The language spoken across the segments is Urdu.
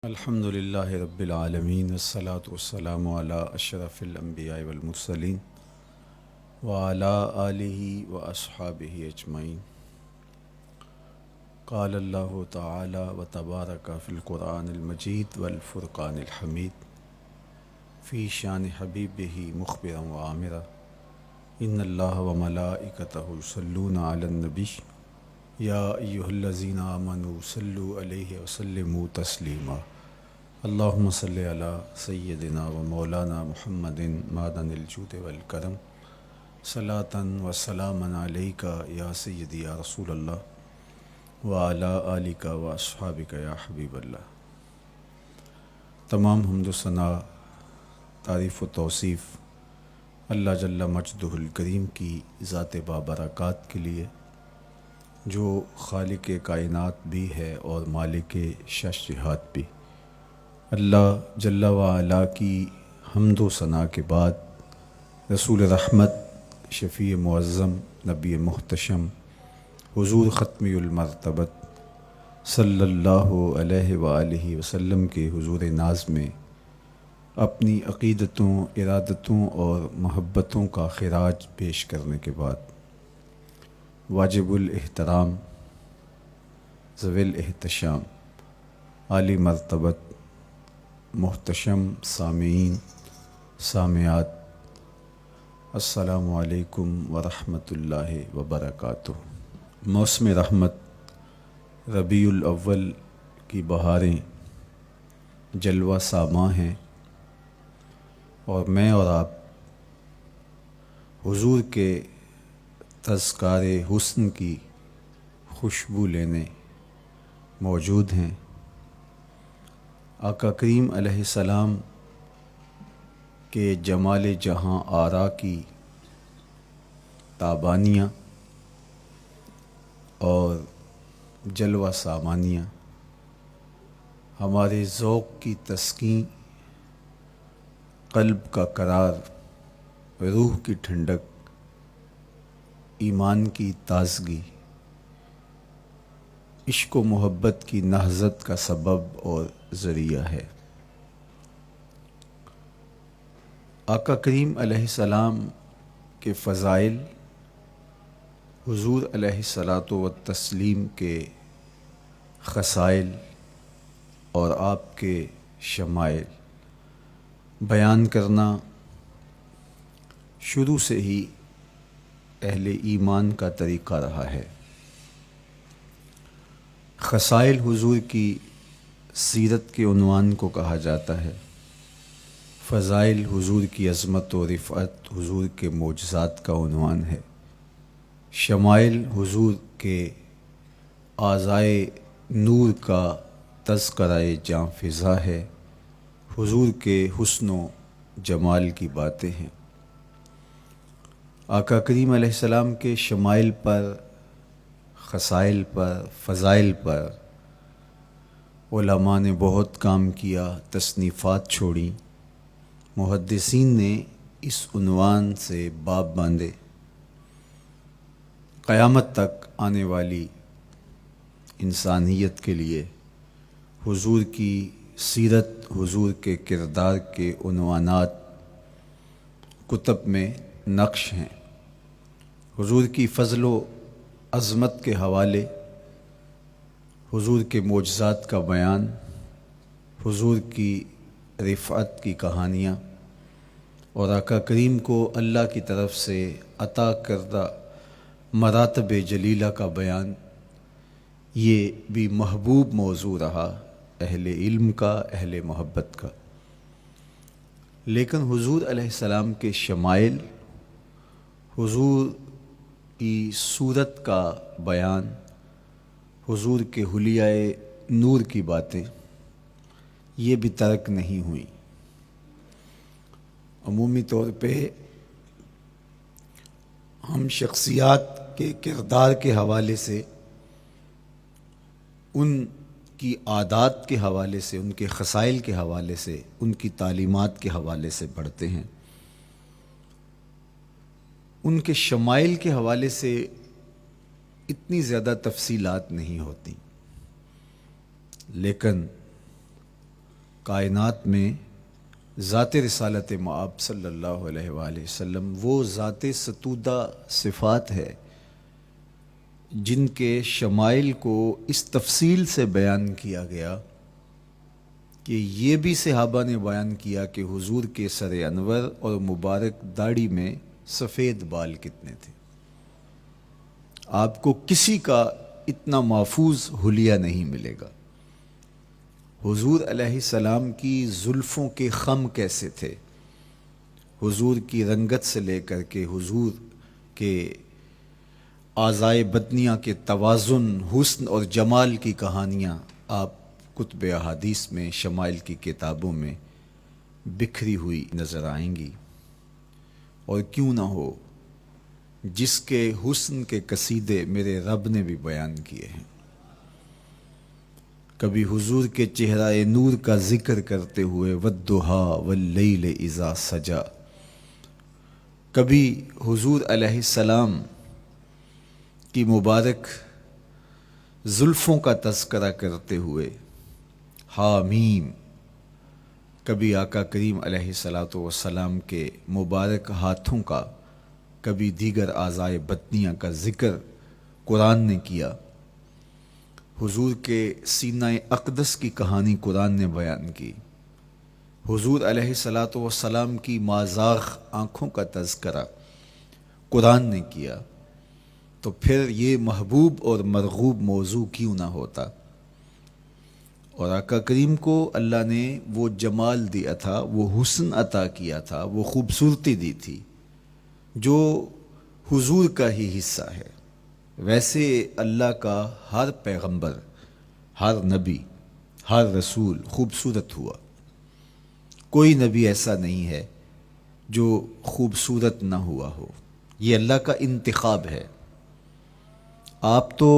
الحمد للہ رب العالمین والصلاة والسلام علی اشرف الانبیاء والمرسلین وعلی آلہ واصحابہ اجمعین۔ قال اللہ تعالی وتبارک فی القرآن المجید والفرقان الحمید فی شان حبیبہ مخبرا وعامرا ان اللہ وملائکتہ یصلون علی النبی یا ایہا الذین آمنوا صلوا علیہ وسلموا تسلیما۔ اللہم صلی علی سیدنا و مولانا محمد معدن الجود والکرم صلاۃ و سلاما علیک یا سیدی یا رسول اللہ وعلی آلک و اصحابک یا حبیب اللہ۔ تمام حمد و ثنا، تعریف و توصیف اللہ جل مجدہ الکریم کی ذات بابرکات کے لیے، جو خالق کائنات بھی ہے اور مالک شش جہات بھی۔ اللہ جل وعلا کی حمد و ثنا کے بعد رسول رحمت، شفیع معظم، نبی محتشم، حضور ختمی المرتبت صلی اللہ علیہ وآلہ وسلم کے حضور ناز میں اپنی عقیدتوں، ارادتوں اور محبتوں کا خراج پیش کرنے کے بعد واجب الاحترام، ذوی الاحتشام، عالی مرتبت، محتشم سامعین، سامعات، السلام علیکم ورحمۃ اللہ وبرکاتہ۔ موسم رحمت ربیع الاول کی بہاریں جلوہ ساماں ہیں، اور میں اور آپ حضور کے تذکار حسن کی خوشبو لینے موجود ہیں۔ آقا کریم علیہ السلام کے جمال جہاں آرا کی تابانیاں اور جلوہ سامانیاں ہمارے ذوق کی تسکین، قلب کا قرار، روح کی ٹھنڈک، ایمان کی تازگی، عشق و محبت کی نہضت کا سبب اور ذریعہ ہے۔ آقا کریم علیہ السلام کے فضائل، حضور علیہ الصلاۃ والتسلیم کے خصائل اور آپ کے شمائل بیان کرنا شروع سے ہی اہل ایمان کا طریقہ رہا ہے۔ خصائل حضور کی سیرت کے عنوان کو کہا جاتا ہے، فضائل حضور کی عظمت و رفعت حضور کے معجزات کا عنوان ہے، شمائل حضور کے اعضائے نور کا تذکرہ جاں فضا ہے، حضور کے حسن و جمال کی باتیں ہیں۔ آقا کریم علیہ السلام کے شمائل پر، خصائل پر، فضائل پر علماء نے بہت کام کیا، تصنیفات چھوڑیں، محدثین نے اس عنوان سے باب باندھے۔ قیامت تک آنے والی انسانیت کے لیے حضور کی سیرت، حضور کے کردار کے عنوانات کتب میں نقش ہیں۔ حضور کی فضل و عظمت کے حوالے، حضور کے معجزات کا بیان، حضور کی رفعت کی کہانیاں اور آقا کریم کو اللہ کی طرف سے عطا کردہ مراتب جلیلہ کا بیان، یہ بھی محبوب موضوع رہا اہل علم کا، اہل محبت کا۔ لیکن حضور علیہ السلام کے شمائل، حضور کی صورت کا بیان، حضور کے حلیہ نور کی باتیں، یہ بھی ترک نہیں ہوئیں۔ عمومی طور پہ ہم شخصیات کے کردار کے حوالے سے، ان کی عادات کے حوالے سے، ان کے خصائل کے حوالے سے، ان کی تعلیمات کے حوالے سے پڑھتے ہیں۔ ان کے شمائل کے حوالے سے اتنی زیادہ تفصیلات نہیں ہوتی، لیکن کائنات میں ذات رسالت مآب صلی اللہ علیہ وآلہ وسلم وہ ذات ستودہ صفات ہے جن کے شمائل کو اس تفصیل سے بیان کیا گیا کہ یہ بھی صحابہ نے بیان کیا کہ حضور کے سر انور اور مبارک داڑھی میں سفید بال کتنے تھے۔ آپ کو کسی کا اتنا محفوظ حلیہ نہیں ملے گا۔ حضور علیہ السلام کی زلفوں کے خم کیسے تھے، حضور کی رنگت سے لے کر کے حضور کے اعضائے بدنیہ کے توازن، حسن اور جمال کی کہانیاں آپ کتب احادیث میں، شمائل کی کتابوں میں بکھری ہوئی نظر آئیں گی۔ اور کیوں نہ ہو، جس کے حسن کے قصیدے میرے رب نے بھی بیان کیے ہیں۔ کبھی حضور کے چہرہ نور کا ذکر کرتے ہوئے والضحیٰ واللیل اذا سجا، کبھی حضور علیہ السلام کی مبارک زلفوں کا تذکرہ کرتے ہوئے حامیم، کبھی آقا کریم علیہ الصلاۃ والسلام کے مبارک ہاتھوں کا، کبھی دیگر اعضائے بدنیہ کا ذکر قرآن نے کیا۔ حضور کے سینہ اقدس کی کہانی قرآن نے بیان کی۔ حضور علیہ الصلاۃ والسلام کی مازاغ آنکھوں کا تذکرہ قرآن نے کیا، تو پھر یہ محبوب اور مرغوب موضوع کیوں نہ ہوتا۔ اور آقا کریم کو اللہ نے وہ جمال دیا تھا، وہ حسن عطا کیا تھا، وہ خوبصورتی دی تھی جو حضور کا ہی حصہ ہے۔ ویسے اللہ کا ہر پیغمبر، ہر نبی، ہر رسول خوبصورت ہوا۔ کوئی نبی ایسا نہیں ہے جو خوبصورت نہ ہوا ہو، یہ اللہ کا انتخاب ہے۔ آپ تو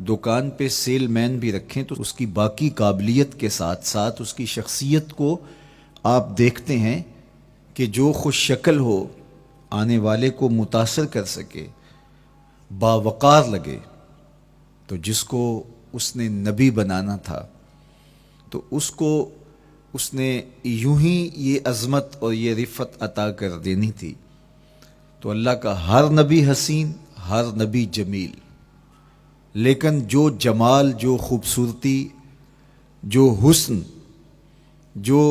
دکان پہ سیل مین بھی رکھیں تو اس کی باقی قابلیت کے ساتھ ساتھ اس کی شخصیت کو آپ دیکھتے ہیں کہ جو خوش شکل ہو، آنے والے کو متاثر کر سکے، باوقار لگے، تو جس کو اس نے نبی بنانا تھا تو اس کو اس نے یوں ہی یہ عظمت اور یہ رفت عطا کر دینی تھی۔ تو اللہ کا ہر نبی حسین، ہر نبی جمیل، لیکن جو جمال، جو خوبصورتی، جو حسن، جو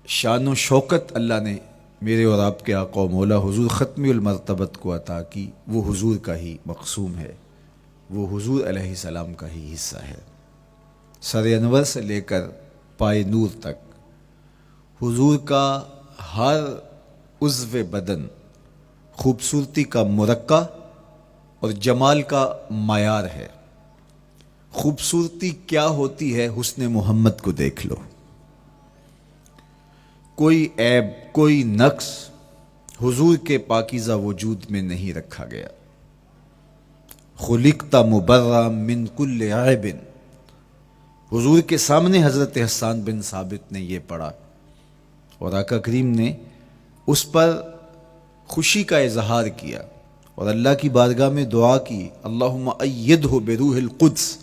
شان و شوکت اللہ نے میرے اور آپ کے آقا و مولا حضور ختمی المرتبت کو عطا کی، وہ حضور کا ہی مقسوم ہے، وہ حضور علیہ السلام کا ہی حصہ ہے۔ سر انور سے لے کر پائے نور تک حضور کا ہر عضو بدن خوبصورتی کا مرقع اور جمال کا معیار ہے۔ خوبصورتی کیا ہوتی ہے، حسن محمد کو دیکھ لو۔ کوئی عیب، کوئی نقص حضور کے پاکیزہ وجود میں نہیں رکھا گیا۔ خلقت مبرأ من کل عیب، حضور کے سامنے حضرت حسان بن ثابت نے یہ پڑھا اور آقا کریم نے اس پر خوشی کا اظہار کیا اور اللہ کی بارگاہ میں دعا کی، اللہم ایدہ بروح القدس،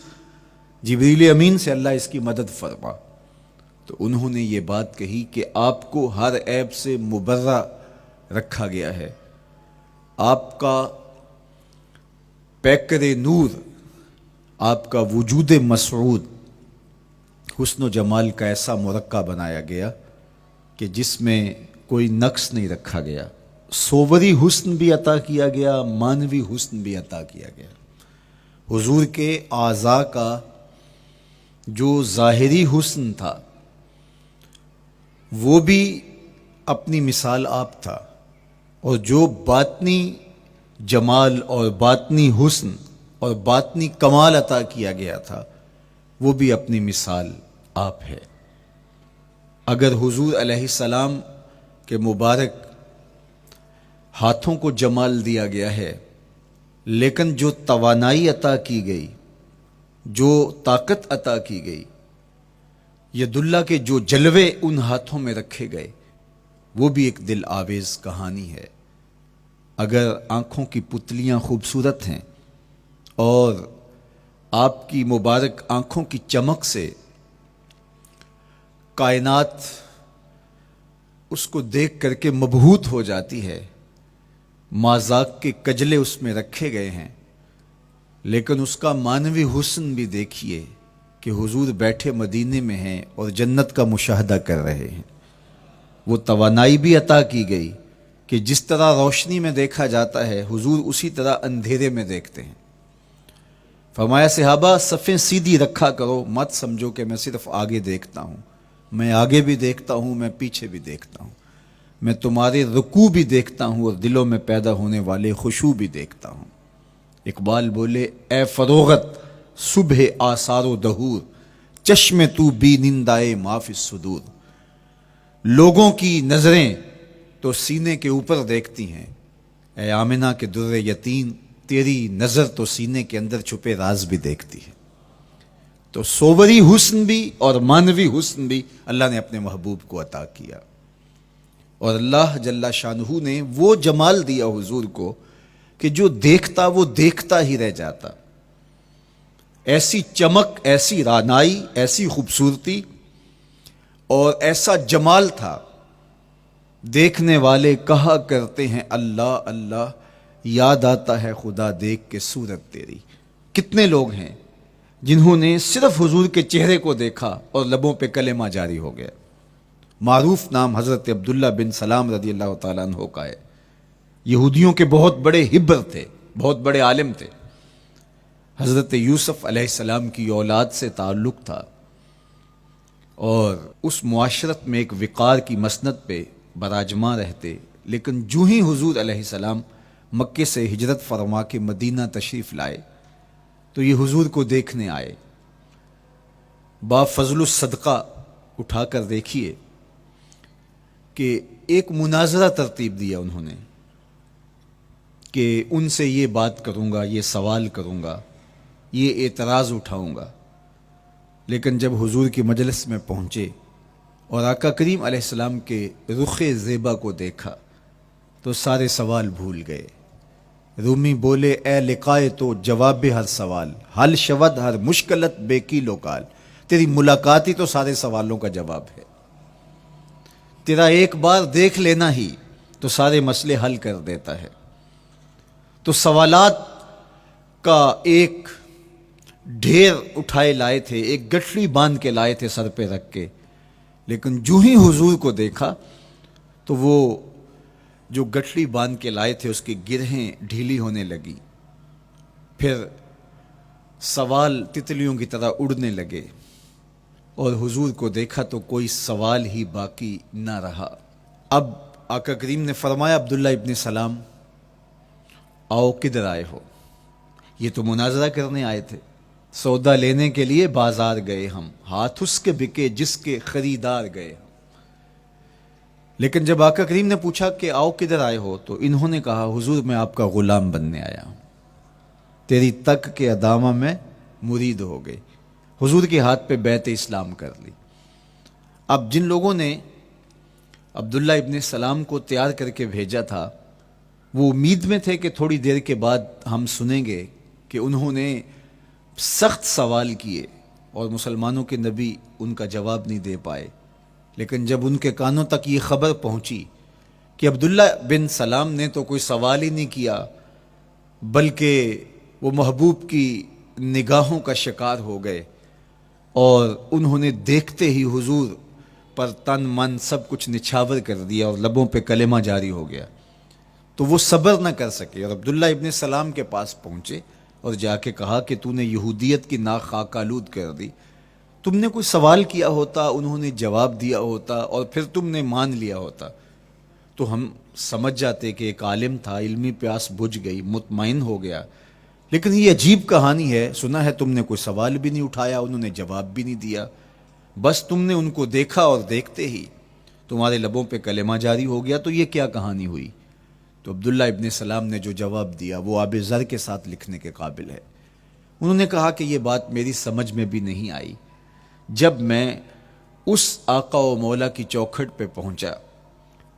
جبریل امین سے اللہ اس کی مدد فرما۔ تو انہوں نے یہ بات کہی کہ آپ کو ہر عیب سے مبرہ رکھا گیا ہے، آپ کا پیکر نور، آپ کا وجود مسعود حسن و جمال کا ایسا مرقع بنایا گیا کہ جس میں کوئی نقص نہیں رکھا گیا۔ صوری حسن بھی عطا کیا گیا، مانوی حسن بھی عطا کیا گیا۔ حضور کے اعضاء کا جو ظاہری حسن تھا وہ بھی اپنی مثال آپ تھا، اور جو باطنی جمال اور باطنی حسن اور باطنی کمال عطا کیا گیا تھا وہ بھی اپنی مثال آپ ہے۔ اگر حضور علیہ السلام کے مبارک ہاتھوں کو جمال دیا گیا ہے، لیکن جو توانائی عطا کی گئی، جو طاقت عطا کی گئی، ید اللہ کے جو جلوے ان ہاتھوں میں رکھے گئے، وہ بھی ایک دل آویز کہانی ہے۔ اگر آنکھوں کی پتلیاں خوبصورت ہیں اور آپ کی مبارک آنکھوں کی چمک سے کائنات اس کو دیکھ کر کے مبہوت ہو جاتی ہے، مازاق کے کجلے اس میں رکھے گئے ہیں، لیکن اس کا معنوی حسن بھی دیکھیے کہ حضور بیٹھے مدینے میں ہیں اور جنت کا مشاہدہ کر رہے ہیں۔ وہ توانائی بھی عطا کی گئی کہ جس طرح روشنی میں دیکھا جاتا ہے حضور اسی طرح اندھیرے میں دیکھتے ہیں۔ فرمایا صحابہ صفیں سیدھی رکھا کرو، مت سمجھو کہ میں صرف آگے دیکھتا ہوں، میں آگے بھی دیکھتا ہوں، میں پیچھے بھی دیکھتا ہوں، میں تمہارے رکوع بھی دیکھتا ہوں اور دلوں میں پیدا ہونے والے خشوع بھی دیکھتا ہوں۔ اقبال بولے اے فروغت صبح آثار و دہور، چشم تو بی نندائے ما فی الصدور۔ لوگوں کی نظریں تو سینے کے اوپر دیکھتی ہیں، اے آمنہ کے در یتیم تیری نظر تو سینے کے اندر چھپے راز بھی دیکھتی ہے۔ تو صوری حسن بھی اور معنوی حسن بھی اللہ نے اپنے محبوب کو عطا کیا، اور اللہ جل شانہ نے وہ جمال دیا حضور کو کہ جو دیکھتا وہ دیکھتا ہی رہ جاتا۔ ایسی چمک، ایسی رانائی، ایسی خوبصورتی اور ایسا جمال تھا، دیکھنے والے کہا کرتے ہیں اللہ اللہ، یاد آتا ہے خدا دیکھ کے صورت تیری۔ کتنے لوگ ہیں جنہوں نے صرف حضور کے چہرے کو دیکھا اور لبوں پہ کلمہ جاری ہو گیا۔ معروف نام حضرت عبداللہ بن سلام رضی اللہ تعالیٰ عنہ کا ہے۔ یہودیوں کے بہت بڑے حبر تھے، بہت بڑے عالم تھے۔ حضرت یوسف علیہ السلام کی اولاد سے تعلق تھا، اور اس معاشرت میں ایک وقار کی مسند پہ براجماں رہتے، لیکن جو ہی حضور علیہ السلام مکے سے ہجرت فرما کے مدینہ تشریف لائے تو یہ حضور کو دیکھنے آئے۔ با فضل الصدقہ اٹھا کر دیکھیے کہ ایک مناظرہ ترتیب دیا انہوں نے کہ ان سے یہ بات کروں گا، یہ سوال کروں گا، یہ اعتراض اٹھاؤں گا، لیکن جب حضور کی مجلس میں پہنچے اور آقا کریم علیہ السلام کے رخ زیبا کو دیکھا تو سارے سوال بھول گئے۔ رومی بولے اے لقائے تو جواب ہر سوال، حل شود ہر مشکلت بے کی لوکال۔ تیری ملاقات ہی تو سارے سوالوں کا جواب ہے، تیرا ایک بار دیکھ لینا ہی تو سارے مسئلے حل کر دیتا ہے۔ تو سوالات کا ایک ڈھیر اٹھائے لائے تھے، ایک گٹھڑی باندھ کے لائے تھے سر پہ رکھ کے، لیکن جو ہی حضور کو دیکھا تو وہ جو گٹھڑی باندھ کے لائے تھے اس کی گرہیں ڈھیلی ہونے لگی، پھر سوال تتلیوں کی طرح اڑنے لگے، اور حضور کو دیکھا تو کوئی سوال ہی باقی نہ رہا۔ اب آقا کریم نے فرمایا عبداللہ ابن سلام آؤ کدھر آئے ہو؟ یہ تو مناظرہ کرنے آئے تھے، سودا لینے کے لیے بازار گئے ہم، ہاتھ اس کے بکے جس کے خریدار گئے ہم۔ لیکن جب آقا کریم نے پوچھا کہ آؤ کدھر آئے ہو تو انہوں نے کہا حضور میں آپ کا غلام بننے آیا ہوں، تیری تک کے ادامہ میں مرید ہو گئے، حضور کے ہاتھ پہ بیعت اسلام کر لی۔ اب جن لوگوں نے عبداللہ ابن سلام کو تیار کر کے بھیجا تھا وہ امید میں تھے کہ تھوڑی دیر کے بعد ہم سنیں گے کہ انہوں نے سخت سوال کیے اور مسلمانوں کے نبی ان کا جواب نہیں دے پائے، لیکن جب ان کے کانوں تک یہ خبر پہنچی کہ عبداللہ بن سلام نے تو کوئی سوال ہی نہیں کیا بلکہ وہ محبوب کی نگاہوں کا شکار ہو گئے، اور انہوں نے دیکھتے ہی حضور پر تن من سب کچھ نچھاور کر دیا اور لبوں پہ کلمہ جاری ہو گیا، تو وہ صبر نہ کر سکے اور عبداللہ ابن سلام کے پاس پہنچے اور جا کے کہا کہ تو نے یہودیت کی ناک خاک آلود کر دی، تم نے کوئی سوال کیا ہوتا، انہوں نے جواب دیا ہوتا اور پھر تم نے مان لیا ہوتا تو ہم سمجھ جاتے کہ ایک عالم تھا، علمی پیاس بجھ گئی، مطمئن ہو گیا، لیکن یہ عجیب کہانی ہے، سنا ہے تم نے کوئی سوال بھی نہیں اٹھایا، انہوں نے جواب بھی نہیں دیا، بس تم نے ان کو دیکھا اور دیکھتے ہی تمہارے لبوں پہ کلمہ جاری ہو گیا، تو یہ کیا کہانی ہوئی؟ تو عبداللہ ابن سلام نے جو جواب دیا وہ آب زر کے ساتھ لکھنے کے قابل ہے۔ انہوں نے کہا کہ یہ بات میری سمجھ میں بھی نہیں آئی، جب میں اس آقا و مولا کی چوکھٹ پہ پہنچا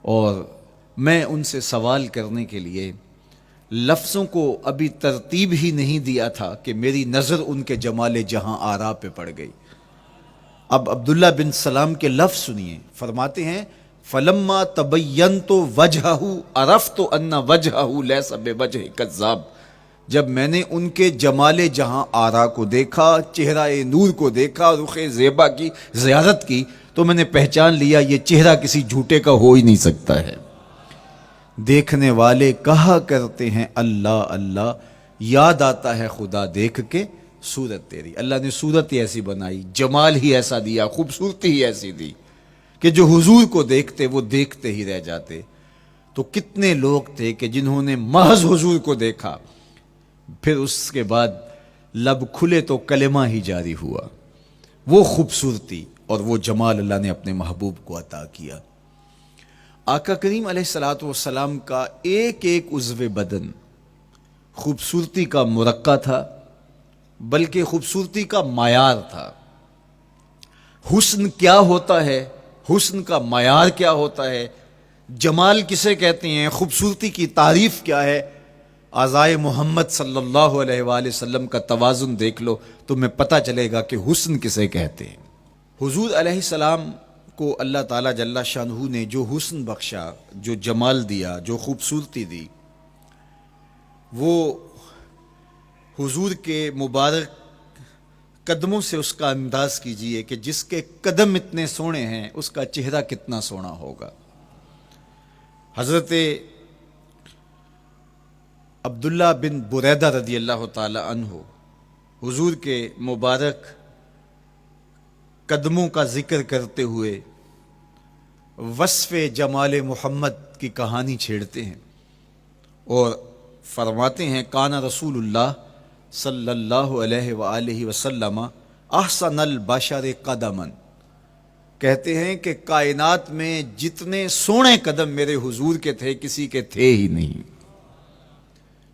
اور میں ان سے سوال کرنے کے لیے لفظوں کو ابھی ترتیب ہی نہیں دیا تھا کہ میری نظر ان کے جمال جہاں آرا پہ پڑ گئی، اب عبداللہ بن سلام کے لفظ سنیے، فرماتے ہیں فلما تبینت وجہہ عرفت ان وجہہ لیس بوجہ کذاب، جب میں نے ان کے جمال جہاں آرا کو دیکھا، چہرہ نور کو دیکھا، رخ زیبا کی زیارت کی، تو میں نے پہچان لیا یہ چہرہ کسی جھوٹے کا ہو ہی نہیں سکتا ہے۔ دیکھنے والے کہا کرتے ہیں اللہ اللہ، یاد آتا ہے خدا دیکھ کے صورت تیری۔ اللہ نے صورت ہی ایسی بنائی، جمال ہی ایسا دیا، خوبصورتی ہی ایسی دی کہ جو حضور کو دیکھتے وہ دیکھتے ہی رہ جاتے۔ تو کتنے لوگ تھے کہ جنہوں نے محض حضور کو دیکھا، پھر اس کے بعد لب کھلے تو کلمہ ہی جاری ہوا۔ وہ خوبصورتی اور وہ جمال اللہ نے اپنے محبوب کو عطا کیا۔ آقا کریم علیہ الصلوۃ والسلام کا ایک ایک عضو بدن خوبصورتی کا مرقع تھا، بلکہ خوبصورتی کا معیار تھا۔ حسن کیا ہوتا ہے، حسن کا معیار کیا ہوتا ہے، جمال کسے کہتے ہیں، خوبصورتی کی تعریف کیا ہے، اعضائے محمد صلی اللہ علیہ وآلہ وسلم کا توازن دیکھ لو، تمہیں پتہ چلے گا کہ حسن کسے کہتے ہیں۔ حضور علیہ السلام کو اللہ تعالیٰ جل شانہ نے جو حسن بخشا، جو جمال دیا، جو خوبصورتی دی، وہ حضور کے مبارک قدموں سے اس کا انداز کیجئے کہ جس کے قدم اتنے سونے ہیں اس کا چہرہ کتنا سونا ہوگا۔ حضرت عبداللہ بن بریدہ رضی اللہ تعالی عنہ حضور کے مبارک قدموں کا ذکر کرتے ہوئے وصف جمال محمد کی کہانی چھیڑتے ہیں اور فرماتے ہیں کان رسول اللہ صلی اللہ علیہ وآلہ وسلم احسن البشر قدما، کہتے ہیں کہ کائنات میں جتنے سونے قدم میرے حضور کے تھے کسی کے تھے ہی نہیں۔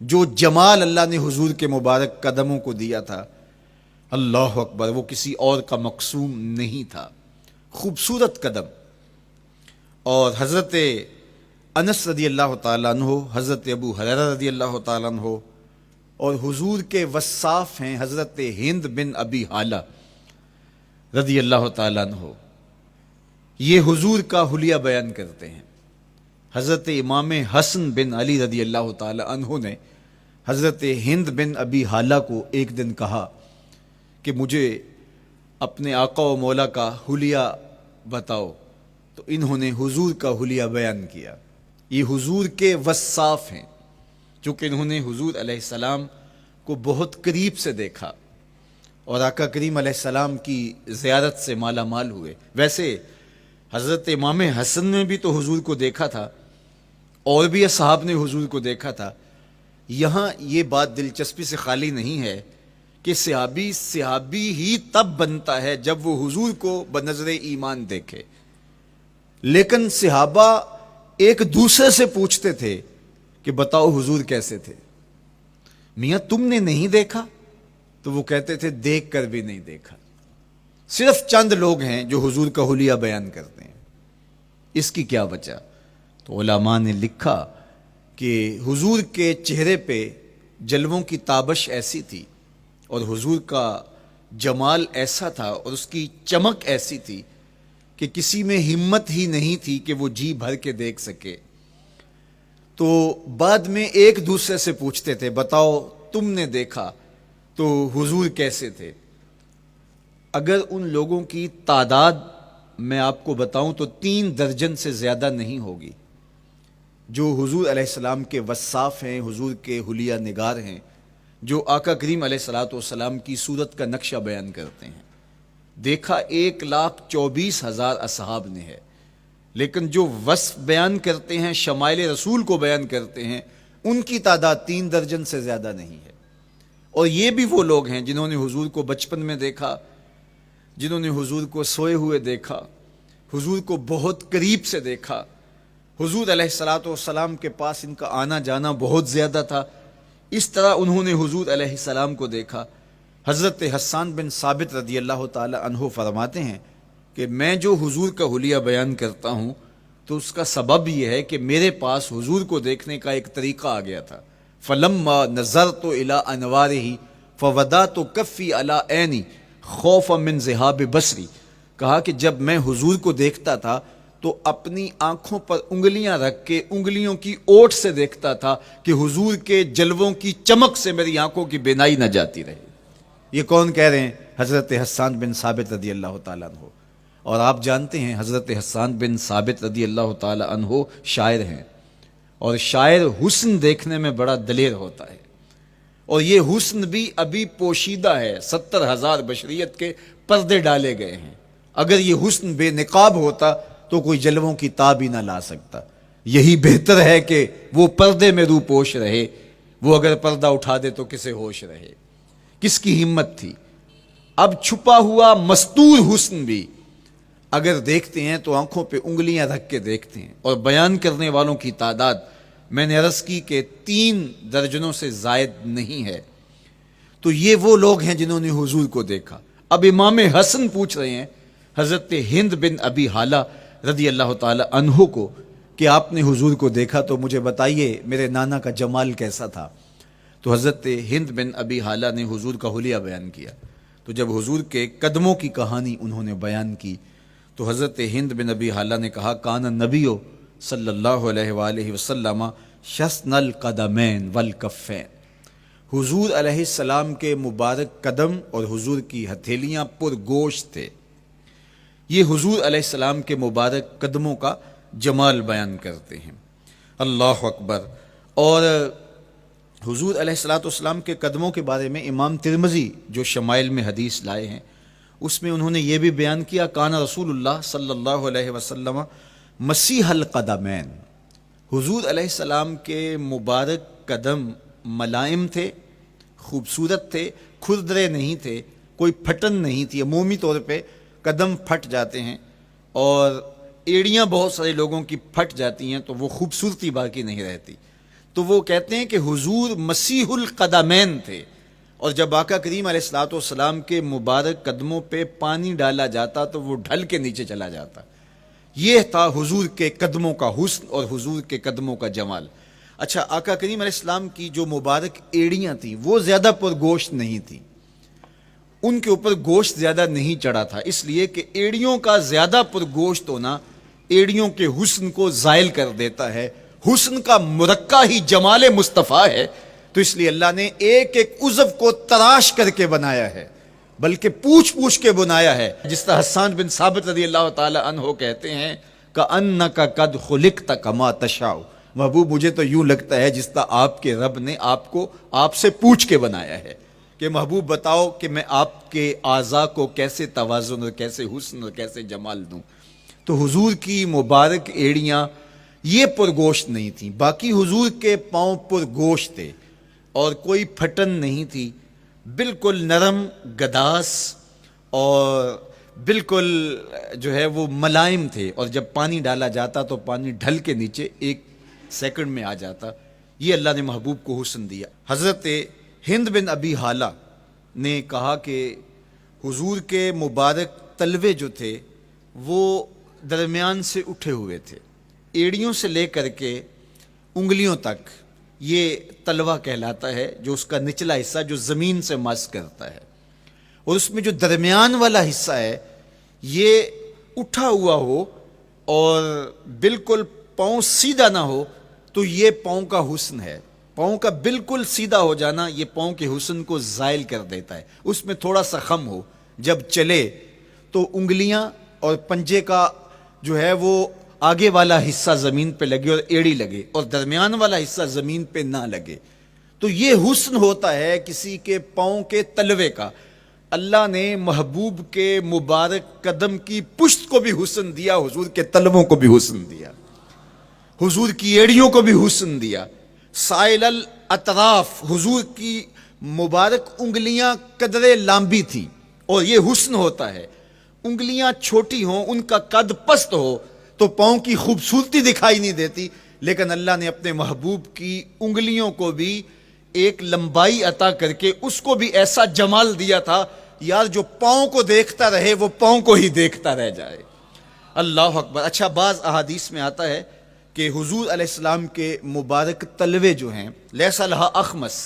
جو جمال اللہ نے حضور کے مبارک قدموں کو دیا تھا، اللہ اکبر، وہ کسی اور کا مقسوم نہیں تھا۔ خوبصورت قدم۔ اور حضرت انس رضی اللہ تعالیٰ عنہ، حضرت ابو ہریرہ رضی اللہ تعالیٰ عنہ، اور حضور کے وصاف ہیں حضرت ہند بن ابی حالہ رضی اللہ تعالیٰ عنہ، یہ حضور کا حلیہ بیان کرتے ہیں۔ حضرت امام حسن بن علی رضی اللہ تعالی عنہ نے حضرت ہند بن ابی حالہ کو ایک دن کہا کہ مجھے اپنے آقا و مولا کا حلیہ بتاؤ، تو انہوں نے حضور کا حلیہ بیان کیا۔ یہ حضور کے وصاف ہیں، چونکہ انہوں نے حضور علیہ السلام کو بہت قریب سے دیکھا اور آقا کریم علیہ السلام کی زیارت سے مالا مال ہوئے۔ ویسے حضرت امام حسن نے بھی تو حضور کو دیکھا تھا، اور بھی اصحاب نے حضور کو دیکھا تھا۔ یہاں یہ بات دلچسپی سے خالی نہیں ہے کہ صحابی ہی تب بنتا ہے جب وہ حضور کو بنظر ایمان دیکھے، لیکن صحابہ ایک دوسرے سے پوچھتے تھے کہ بتاؤ حضور کیسے تھے؟ میاں تم نے نہیں دیکھا؟ تو وہ کہتے تھے دیکھ کر بھی نہیں دیکھا۔ صرف چند لوگ ہیں جو حضور کا حلیہ بیان کرتے ہیں۔ اس کی کیا وجہ؟ تو علماء نے لکھا کہ حضور کے چہرے پہ جلووں کی تابش ایسی تھی اور حضور کا جمال ایسا تھا اور اس کی چمک ایسی تھی کہ کسی میں ہمت ہی نہیں تھی کہ وہ جی بھر کے دیکھ سکے۔ تو بعد میں ایک دوسرے سے پوچھتے تھے بتاؤ تم نے دیکھا تو حضور کیسے تھے؟ اگر ان لوگوں کی تعداد میں آپ کو بتاؤں تو 3 درجن سے زیادہ نہیں ہوگی جو حضور علیہ السلام کے وصاف ہیں، حضور کے حلیہ نگار ہیں، جو آقا کریم علیہ الصلوۃ والسلام کی صورت کا نقشہ بیان کرتے ہیں۔ دیکھا 1,24,000 اصحاب نے ہے، لیکن جو وصف بیان کرتے ہیں، شمائل رسول کو بیان کرتے ہیں، ان کی تعداد 3 درجن سے زیادہ نہیں ہے۔ اور یہ بھی وہ لوگ ہیں جنہوں نے حضور کو بچپن میں دیکھا، جنہوں نے حضور کو سوئے ہوئے دیکھا، حضور کو بہت قریب سے دیکھا۔ حضور علیہ الصلوۃ والسلام کے پاس ان کا آنا جانا بہت زیادہ تھا، اس طرح انہوں نے حضور علیہ السلام کو دیکھا۔ حضرت حسان بن ثابت رضی اللہ تعالی عنہ فرماتے ہیں کہ میں جو حضور کا حلیہ بیان کرتا ہوں تو اس کا سبب یہ ہے کہ میرے پاس حضور کو دیکھنے کا ایک طریقہ آ گیا تھا۔ فلما نظرت الی انوارہ فودعت کفی علی عینی خوفا من ذہاب بصری، کہا کہ جب میں حضور کو دیکھتا تھا تو اپنی آنکھوں پر انگلیاں رکھ کے انگلیوں کی اوٹ سے دیکھتا تھا کہ حضور کے جلووں کی چمک سے میری آنکھوں کی بینائی نہ جاتی رہے. یہ کون کہہ رہے ہیں؟ حضرت حسان بن ثابت رضی اللہ تعالیٰ عنہ. اور آپ جانتے ہیں حضرت حسان بن ثابت رضی اللہ تعالیٰ عنہ شاعر ہیں، اور شاعر حسن دیکھنے میں بڑا دلیر ہوتا ہے، اور یہ حسن بھی ابھی پوشیدہ ہے. 70,000 بشریت کے پردے ڈالے گئے ہیں. اگر یہ حسن بے نقاب ہوتا تو کوئی جلووں کی تاب ہی نہ لا سکتا. یہی بہتر ہے کہ وہ پردے میں رو پوش رہے. وہ اگر پردہ اٹھا دے تو کسے ہوش رہے؟ کس کی ہمت تھی؟ اب چھپا ہوا مستور حسن بھی اگر دیکھتے ہیں تو آنکھوں پہ انگلیاں رکھ کے دیکھتے ہیں. اور بیان کرنے والوں کی تعداد میں نے عرض کی کہ 3 درجنوں سے زائد نہیں ہے. تو یہ وہ لوگ ہیں جنہوں نے حضور کو دیکھا. اب امام حسن پوچھ رہے ہیں حضرت ہند بن ابی حالہ رضی اللہ تعالی عنہ کو کہ آپ نے حضور کو دیکھا تو مجھے بتائیے میرے نانا کا جمال کیسا تھا. تو حضرت ہند بن ابی حالہ نے حضور کا حلیہ بیان کیا. تو جب حضور کے قدموں کی کہانی انہوں نے بیان کی تو حضرت ہند بن ابی حالہ نے کہا کان نبیو صلی اللہ علیہ وآلہ وسلم شسن القدمین والکفین. حضور علیہ السلام کے مبارک قدم اور حضور کی ہتھیلیاں پر گوشت تھے. یہ حضور علیہ السلام کے مبارک قدموں کا جمال بیان کرتے ہیں. اللہ اکبر. اور حضور علیہ السلام کے قدموں کے بارے میں امام ترمذی جو شمائل میں حدیث لائے ہیں اس میں انہوں نے یہ بھی بیان کیا کان رسول اللہ صلی اللہ علیہ وسلم مسیح القدمین. حضور علیہ السلام کے مبارک قدم ملائم تھے، خوبصورت تھے، کھردرے نہیں تھے، کوئی پھٹن نہیں تھی. عمومی طور پہ قدم پھٹ جاتے ہیں اور ایڑیاں بہت سارے لوگوں کی پھٹ جاتی ہیں تو وہ خوبصورتی باقی نہیں رہتی. تو وہ کہتے ہیں کہ حضور مسیح القدمین تھے. اور جب آقا کریم علیہ الصلوۃ والسلام کے مبارک قدموں پہ پانی ڈالا جاتا تو وہ ڈھل کے نیچے چلا جاتا. یہ تھا حضور کے قدموں کا حسن اور حضور کے قدموں کا جمال. اچھا، آقا کریم علیہ السلام کی جو مبارک ایڑیاں تھیں وہ زیادہ پر گوشت نہیں تھیں، ان کے اوپر گوشت زیادہ نہیں چڑھا تھا، اس لیے کہ ایڑیوں کا زیادہ پر گوشت ہونا ایڑیوں کے حسن کو زائل کر دیتا ہے. حسن کا مرقع ہی جمال مصطفیٰ ہے. تو اس لیے اللہ نے ایک ایک عضو کو تراش کر کے بنایا ہے، بلکہ پوچھ پوچھ کے بنایا ہے. جس طرح حسان بن ثابت رضی اللہ تعالی عنہ کہتے ہیں کأنک قد خلقت کما تشاء. محبوب مجھے تو یوں لگتا ہے جس طرح آپ کے رب نے آپ کو آپ سے پوچھ کے بنایا ہے کہ محبوب بتاؤ کہ میں آپ کے اعضاء کو کیسے توازن اور کیسے حسن اور کیسے جمال دوں. تو حضور کی مبارک ایڑیاں یہ پرگوشت نہیں تھیں، باقی حضور کے پاؤں پرگوشت تھے اور کوئی پھٹن نہیں تھی. بالکل نرم گداس اور بالکل جو ہے وہ ملائم تھے. اور جب پانی ڈالا جاتا تو پانی ڈھل کے نیچے 1 سیکنڈ میں آ جاتا. یہ اللہ نے محبوب کو حسن دیا. حضرت ہند بن ابی حالہ نے کہا کہ حضور کے مبارک تلوے جو تھے وہ درمیان سے اٹھے ہوئے تھے، ایڑیوں سے لے کر کے انگلیوں تک یہ تلوہ کہلاتا ہے، جو اس کا نچلا حصہ جو زمین سے مس کرتا ہے، اور اس میں جو درمیان والا حصہ ہے یہ اٹھا ہوا ہو اور بالکل پاؤں سیدھا نہ ہو تو یہ پاؤں کا حسن ہے. پاؤں کا بالکل سیدھا ہو جانا یہ پاؤں کے حسن کو زائل کر دیتا ہے. اس میں تھوڑا سا خم ہو، جب چلے تو انگلیاں اور پنجے کا جو ہے وہ آگے والا حصہ زمین پہ لگے اور ایڑی لگے اور درمیان والا حصہ زمین پہ نہ لگے. تو یہ حسن ہوتا ہے کسی کے پاؤں کے تلوے کا. اللہ نے محبوب کے مبارک قدم کی پشت کو بھی حسن دیا، حضور کے تلووں کو بھی حسن دیا، حضور کی ایڑیوں کو بھی حسن دیا. سائل الاطراف، حضور کی مبارک انگلیاں قدرے لامبی تھیں اور یہ حسن ہوتا ہے. انگلیاں چھوٹی ہوں، ان کا قد پست ہو تو پاؤں کی خوبصورتی دکھائی نہیں دیتی، لیکن اللہ نے اپنے محبوب کی انگلیوں کو بھی ایک لمبائی عطا کر کے اس کو بھی ایسا جمال دیا تھا یار جو پاؤں کو دیکھتا رہے وہ پاؤں کو ہی دیکھتا رہ جائے. اللہ اکبر. اچھا، بعض احادیث میں آتا ہے کہ حضور علیہ السلام کے مبارک تلوے جو ہیں لیس لہا اخمس،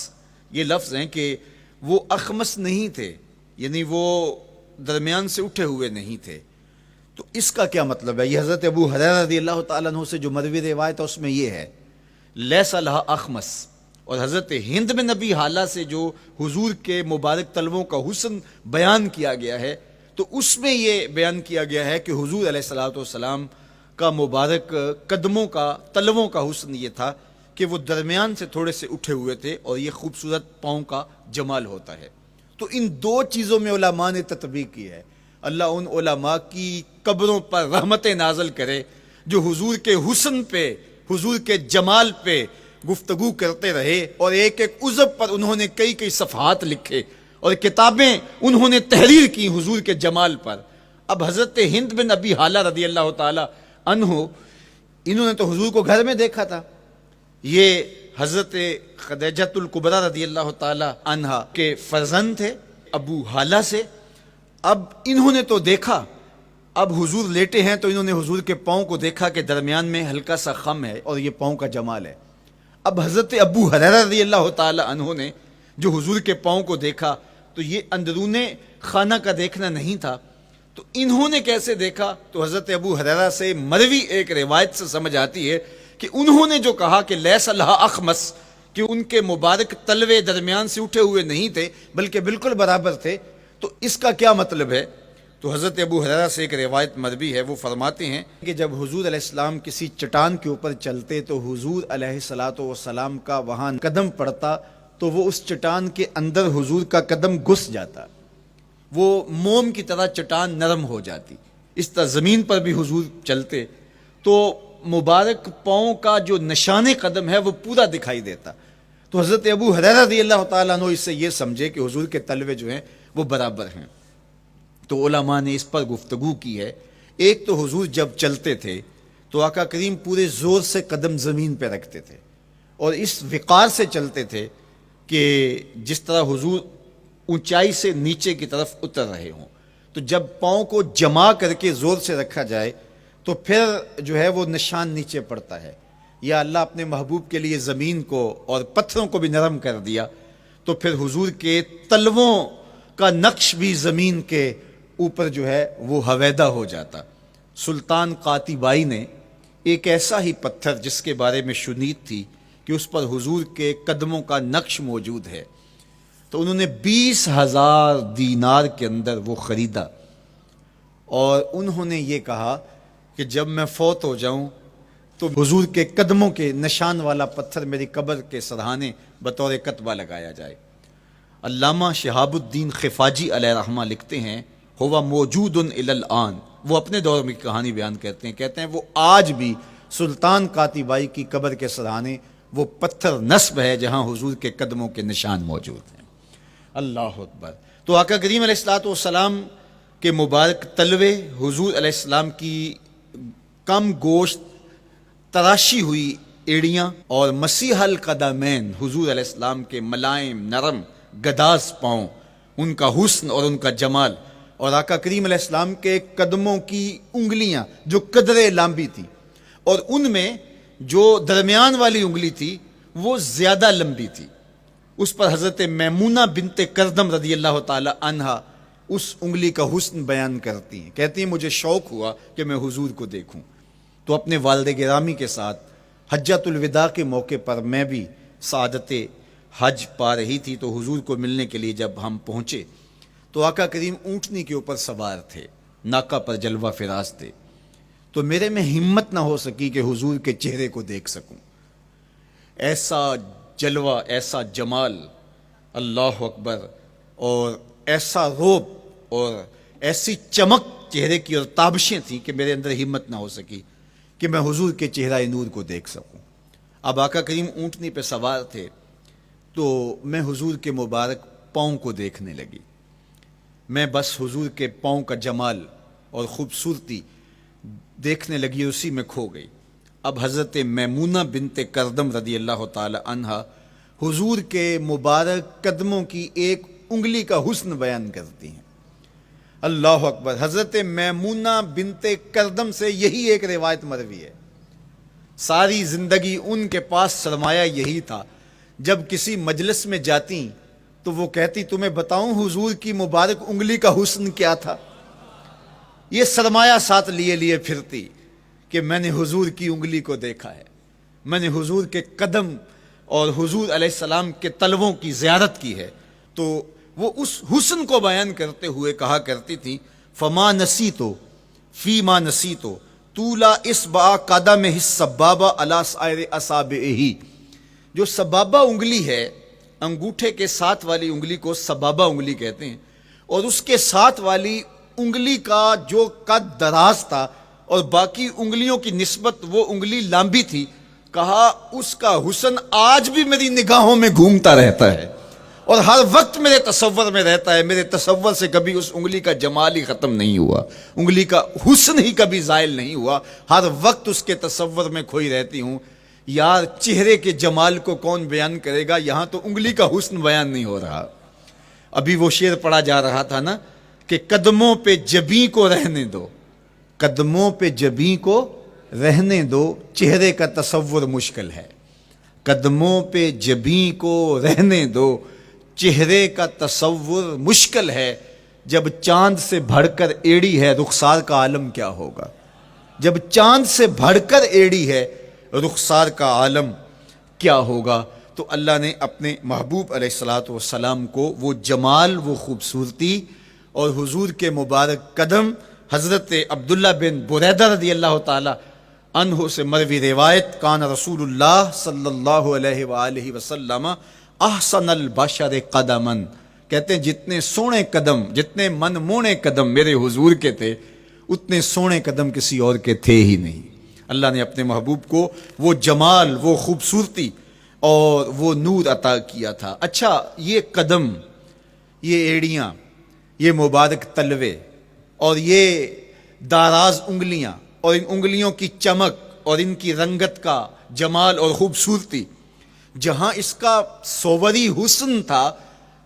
یہ لفظ ہیں کہ وہ اخمس نہیں تھے، یعنی وہ درمیان سے اٹھے ہوئے نہیں تھے، تو اس کا کیا مطلب ہے؟ یہ حضرت ابو ہریرہ رضی اللہ تعالیٰ عنہ سے جو مروی روایت ہے اس میں یہ ہے لیس لہا اخمس، اور حضرت ہند بن نبی حالہ سے جو حضور کے مبارک تلووں کا حسن بیان کیا گیا ہے تو اس میں یہ بیان کیا گیا ہے کہ حضور علیہ الصلوۃ والسلام کا مبارک قدموں کا تلووں کا حسن یہ تھا کہ وہ درمیان سے تھوڑے سے اٹھے ہوئے تھے اور یہ خوبصورت پاؤں کا جمال ہوتا ہے۔ تو ان دو چیزوں میں علماء نے تطبیق کی ہے۔ اللہ ان علماء کی قبروں پر رحمتیں نازل کرے جو حضور کے حسن پہ، حضور کے جمال پہ گفتگو کرتے رہے اور ایک ایک عضو پر انہوں نے کئی کئی صفحات لکھے اور کتابیں انہوں نے تحریر کی حضور کے جمال پر۔ اب حضرت ہند بن ابی حالہ رضی اللہ تعالی عنہ، انہوں نے تو حضور کو گھر میں دیکھا تھا، یہ حضرت خدیجۃ الکبریٰ رضی اللہ تعالی عنہا کے فرزند تھے ابو حالہ سے۔ اب انہوں نے تو دیکھا، اب حضور لیٹے ہیں تو انہوں نے حضور کے پاؤں کو دیکھا کہ درمیان میں ہلکا سا خم ہے اور یہ پاؤں کا جمال ہے۔ اب حضرت ابو ہریرہ رضی اللہ تعالی عنہ نے جو حضور کے پاؤں کو دیکھا تو یہ اندرون خانہ کا دیکھنا نہیں تھا، تو انہوں نے کیسے دیکھا؟ تو حضرت ابو ہریرہ سے مروی ایک روایت سے سمجھ آتی ہے کہ انہوں نے جو کہا کہ لیس لہا اخمس، کہ ان کے مبارک تلوے درمیان سے اٹھے ہوئے نہیں تھے بلکہ بالکل برابر تھے، تو اس کا کیا مطلب ہے؟ تو حضرت ابو ہریرہ سے ایک روایت مروی ہے، وہ فرماتے ہیں کہ جب حضور علیہ السلام کسی چٹان کے اوپر چلتے تو حضور علیہ الصلوۃ والسلام کا وہاں قدم پڑتا تو وہ اس چٹان کے اندر حضور کا قدم گھس جاتا، وہ موم کی طرح چٹان نرم ہو جاتی۔ اس طرح زمین پر بھی حضور چلتے تو مبارک پاؤں کا جو نشان قدم ہے وہ پورا دکھائی دیتا۔ تو حضرت ابو ہریرہ رضی اللہ تعالیٰ عنہ اس سے یہ سمجھے کہ حضور کے تلوے جو ہیں وہ برابر ہیں۔ تو علماء نے اس پر گفتگو کی ہے۔ ایک تو حضور جب چلتے تھے تو آقا کریم پورے زور سے قدم زمین پہ رکھتے تھے اور اس وقار سے چلتے تھے کہ جس طرح حضور اونچائی سے نیچے کی طرف اتر رہے ہوں۔ تو جب پاؤں کو جما کر کے زور سے رکھا جائے تو پھر جو ہے وہ نشان نیچے پڑتا ہے، یا اللہ اپنے محبوب کے لیے زمین کو اور پتھروں کو بھی نرم کر دیا تو پھر حضور کے تلووں کا نقش بھی زمین کے اوپر جو ہے وہ حویدہ ہو جاتا۔ سلطان قاتیبائی نے ایک ایسا ہی پتھر جس کے بارے میں شنید تھی کہ اس پر حضور کے قدموں کا نقش موجود ہے، تو انہوں نے 20,000 دینار کے اندر وہ خریدا اور انہوں نے یہ کہا کہ جب میں فوت ہو جاؤں تو حضور کے قدموں کے نشان والا پتھر میری قبر کے سرہانے بطور کتبہ لگایا جائے۔ علامہ شہاب الدین خفاجی علیہ رحمہ لکھتے ہیں ہوا موجود الی الآن، وہ اپنے دور میں کہانی بیان کہتے ہیں وہ آج بھی سلطان قاتیبائی کی قبر کے سرہانے وہ پتھر نصب ہے جہاں حضور کے قدموں کے نشان موجود ہیں۔ اللہ اکبر۔ تو آقا کریم علیہ الصلوۃ والسلام کے مبارک تلوے، حضور علیہ السلام کی کم گوشت تراشی ہوئی ایڑیاں اور مسیح القدمین، حضور علیہ السلام کے ملائم نرم گداز پاؤں، ان کا حسن اور ان کا جمال، اور آقا کریم علیہ السلام کے قدموں کی انگلیاں جو قدرے لمبی تھی اور ان میں جو درمیان والی انگلی تھی وہ زیادہ لمبی تھی، اس پر حضرت میمونہ بنت کردم رضی اللہ تعالی عنہا اس انگلی کا حسن بیان کرتی ہیں، کہتی ہیں مجھے شوق ہوا کہ میں حضور کو دیکھوں، تو اپنے والد گرامی کے ساتھ حجۃ الوداع کے موقع پر میں بھی سعادت حج پا رہی تھی، تو حضور کو ملنے کے لیے جب ہم پہنچے تو آقا کریم اونٹنی کے اوپر سوار تھے، ناکا پر جلوہ فراز تھے، تو میرے میں ہمت نہ ہو سکی کہ حضور کے چہرے کو دیکھ سکوں۔ ایسا جلوہ، ایسا جمال، اللہ اکبر، اور ایسا روب اور ایسی چمک چہرے کی اور تابشیں تھیں کہ میرے اندر ہمت نہ ہو سکی کہ میں حضور کے چہرہ نور کو دیکھ سکوں۔ اب آقا کریم اونٹنی پہ سوار تھے تو میں حضور کے مبارک پاؤں کو دیکھنے لگی، میں بس حضور کے پاؤں کا جمال اور خوبصورتی دیکھنے لگی، اسی میں کھو گئی۔ اب حضرت میمونہ بنت کردم رضی اللہ تعالی عنہا حضور کے مبارک قدموں کی ایک انگلی کا حسن بیان کرتی ہیں۔ اللہ اکبر۔ حضرت میمونہ بنت کردم سے یہی ایک روایت مروی ہے، ساری زندگی ان کے پاس سرمایہ یہی تھا، جب کسی مجلس میں جاتی تو وہ کہتی تمہیں بتاؤں حضور کی مبارک انگلی کا حسن کیا تھا؟ یہ سرمایہ ساتھ لیے لیے پھرتی کہ میں نے حضور کی انگلی کو دیکھا ہے، میں نے حضور کے قدم اور حضور علیہ السلام کے تلووں کی زیارت کی ہے. تو وہ اس حسن کو بیان کرتے ہوئے کہا کرتی تھی فما نسیتو فی ما نسیتو طولا اصبع قدمہ السبابہ علی سائر اصابعہ. جو سبابہ انگلی ہے، انگوٹھے کے ساتھ والی انگلی کو سبابہ انگلی کہتے ہیں، اور اس کے ساتھ والی انگلی کا جو قد دراز تھا اور باقی انگلیوں کی نسبت وہ انگلی لمبی تھی، کہا اس کا حسن آج بھی میری نگاہوں میں گھومتا رہتا ہے اور ہر وقت میرے تصور میں رہتا ہے. میرے تصور سے کبھی اس انگلی کا جمال ہی ختم نہیں ہوا، انگلی کا حسن ہی کبھی زائل نہیں ہوا، ہر وقت اس کے تصور میں کھوئی رہتی ہوں. یار چہرے کے جمال کو کون بیان کرے گا، یہاں تو انگلی کا حسن بیان نہیں ہو رہا. ابھی وہ شعر پڑھا جا رہا تھا نا کہ قدموں پہ جبیں کو رہنے دو، قدموں پہ جبیں کو رہنے دو، چہرے کا تصور مشکل ہے. قدموں پہ جبیں کو رہنے دو، چہرے کا تصور مشکل ہے. جب چاند سے بڑھ کر ایڑی ہے رخسار کا عالم کیا ہوگا، جب چاند سے بڑھ کر ایڑی ہے رخسار کا عالم کیا ہوگا. تو اللہ نے اپنے محبوب علیہ الصلوۃ والسلام کو وہ جمال، وہ خوبصورتی اور حضور کے مبارک قدم، حضرت عبداللہ بن بریدہ رضی اللہ تعالی عنہ سے مروی روایت، کان رسول اللہ صلی اللہ علیہ وآلہ وسلم احسن البشر قدما، کہتے ہیں جتنے سونے قدم، جتنے من مونے قدم میرے حضور کے تھے، اتنے سونے قدم کسی اور کے تھے ہی نہیں. اللہ نے اپنے محبوب کو وہ جمال، وہ خوبصورتی اور وہ نور عطا کیا تھا. اچھا، یہ قدم، یہ ایڑیاں، یہ مبارک تلوے اور یہ داراز انگلیاں اور ان انگلیوں کی چمک اور ان کی رنگت کا جمال اور خوبصورتی، جہاں اس کا صوری حسن تھا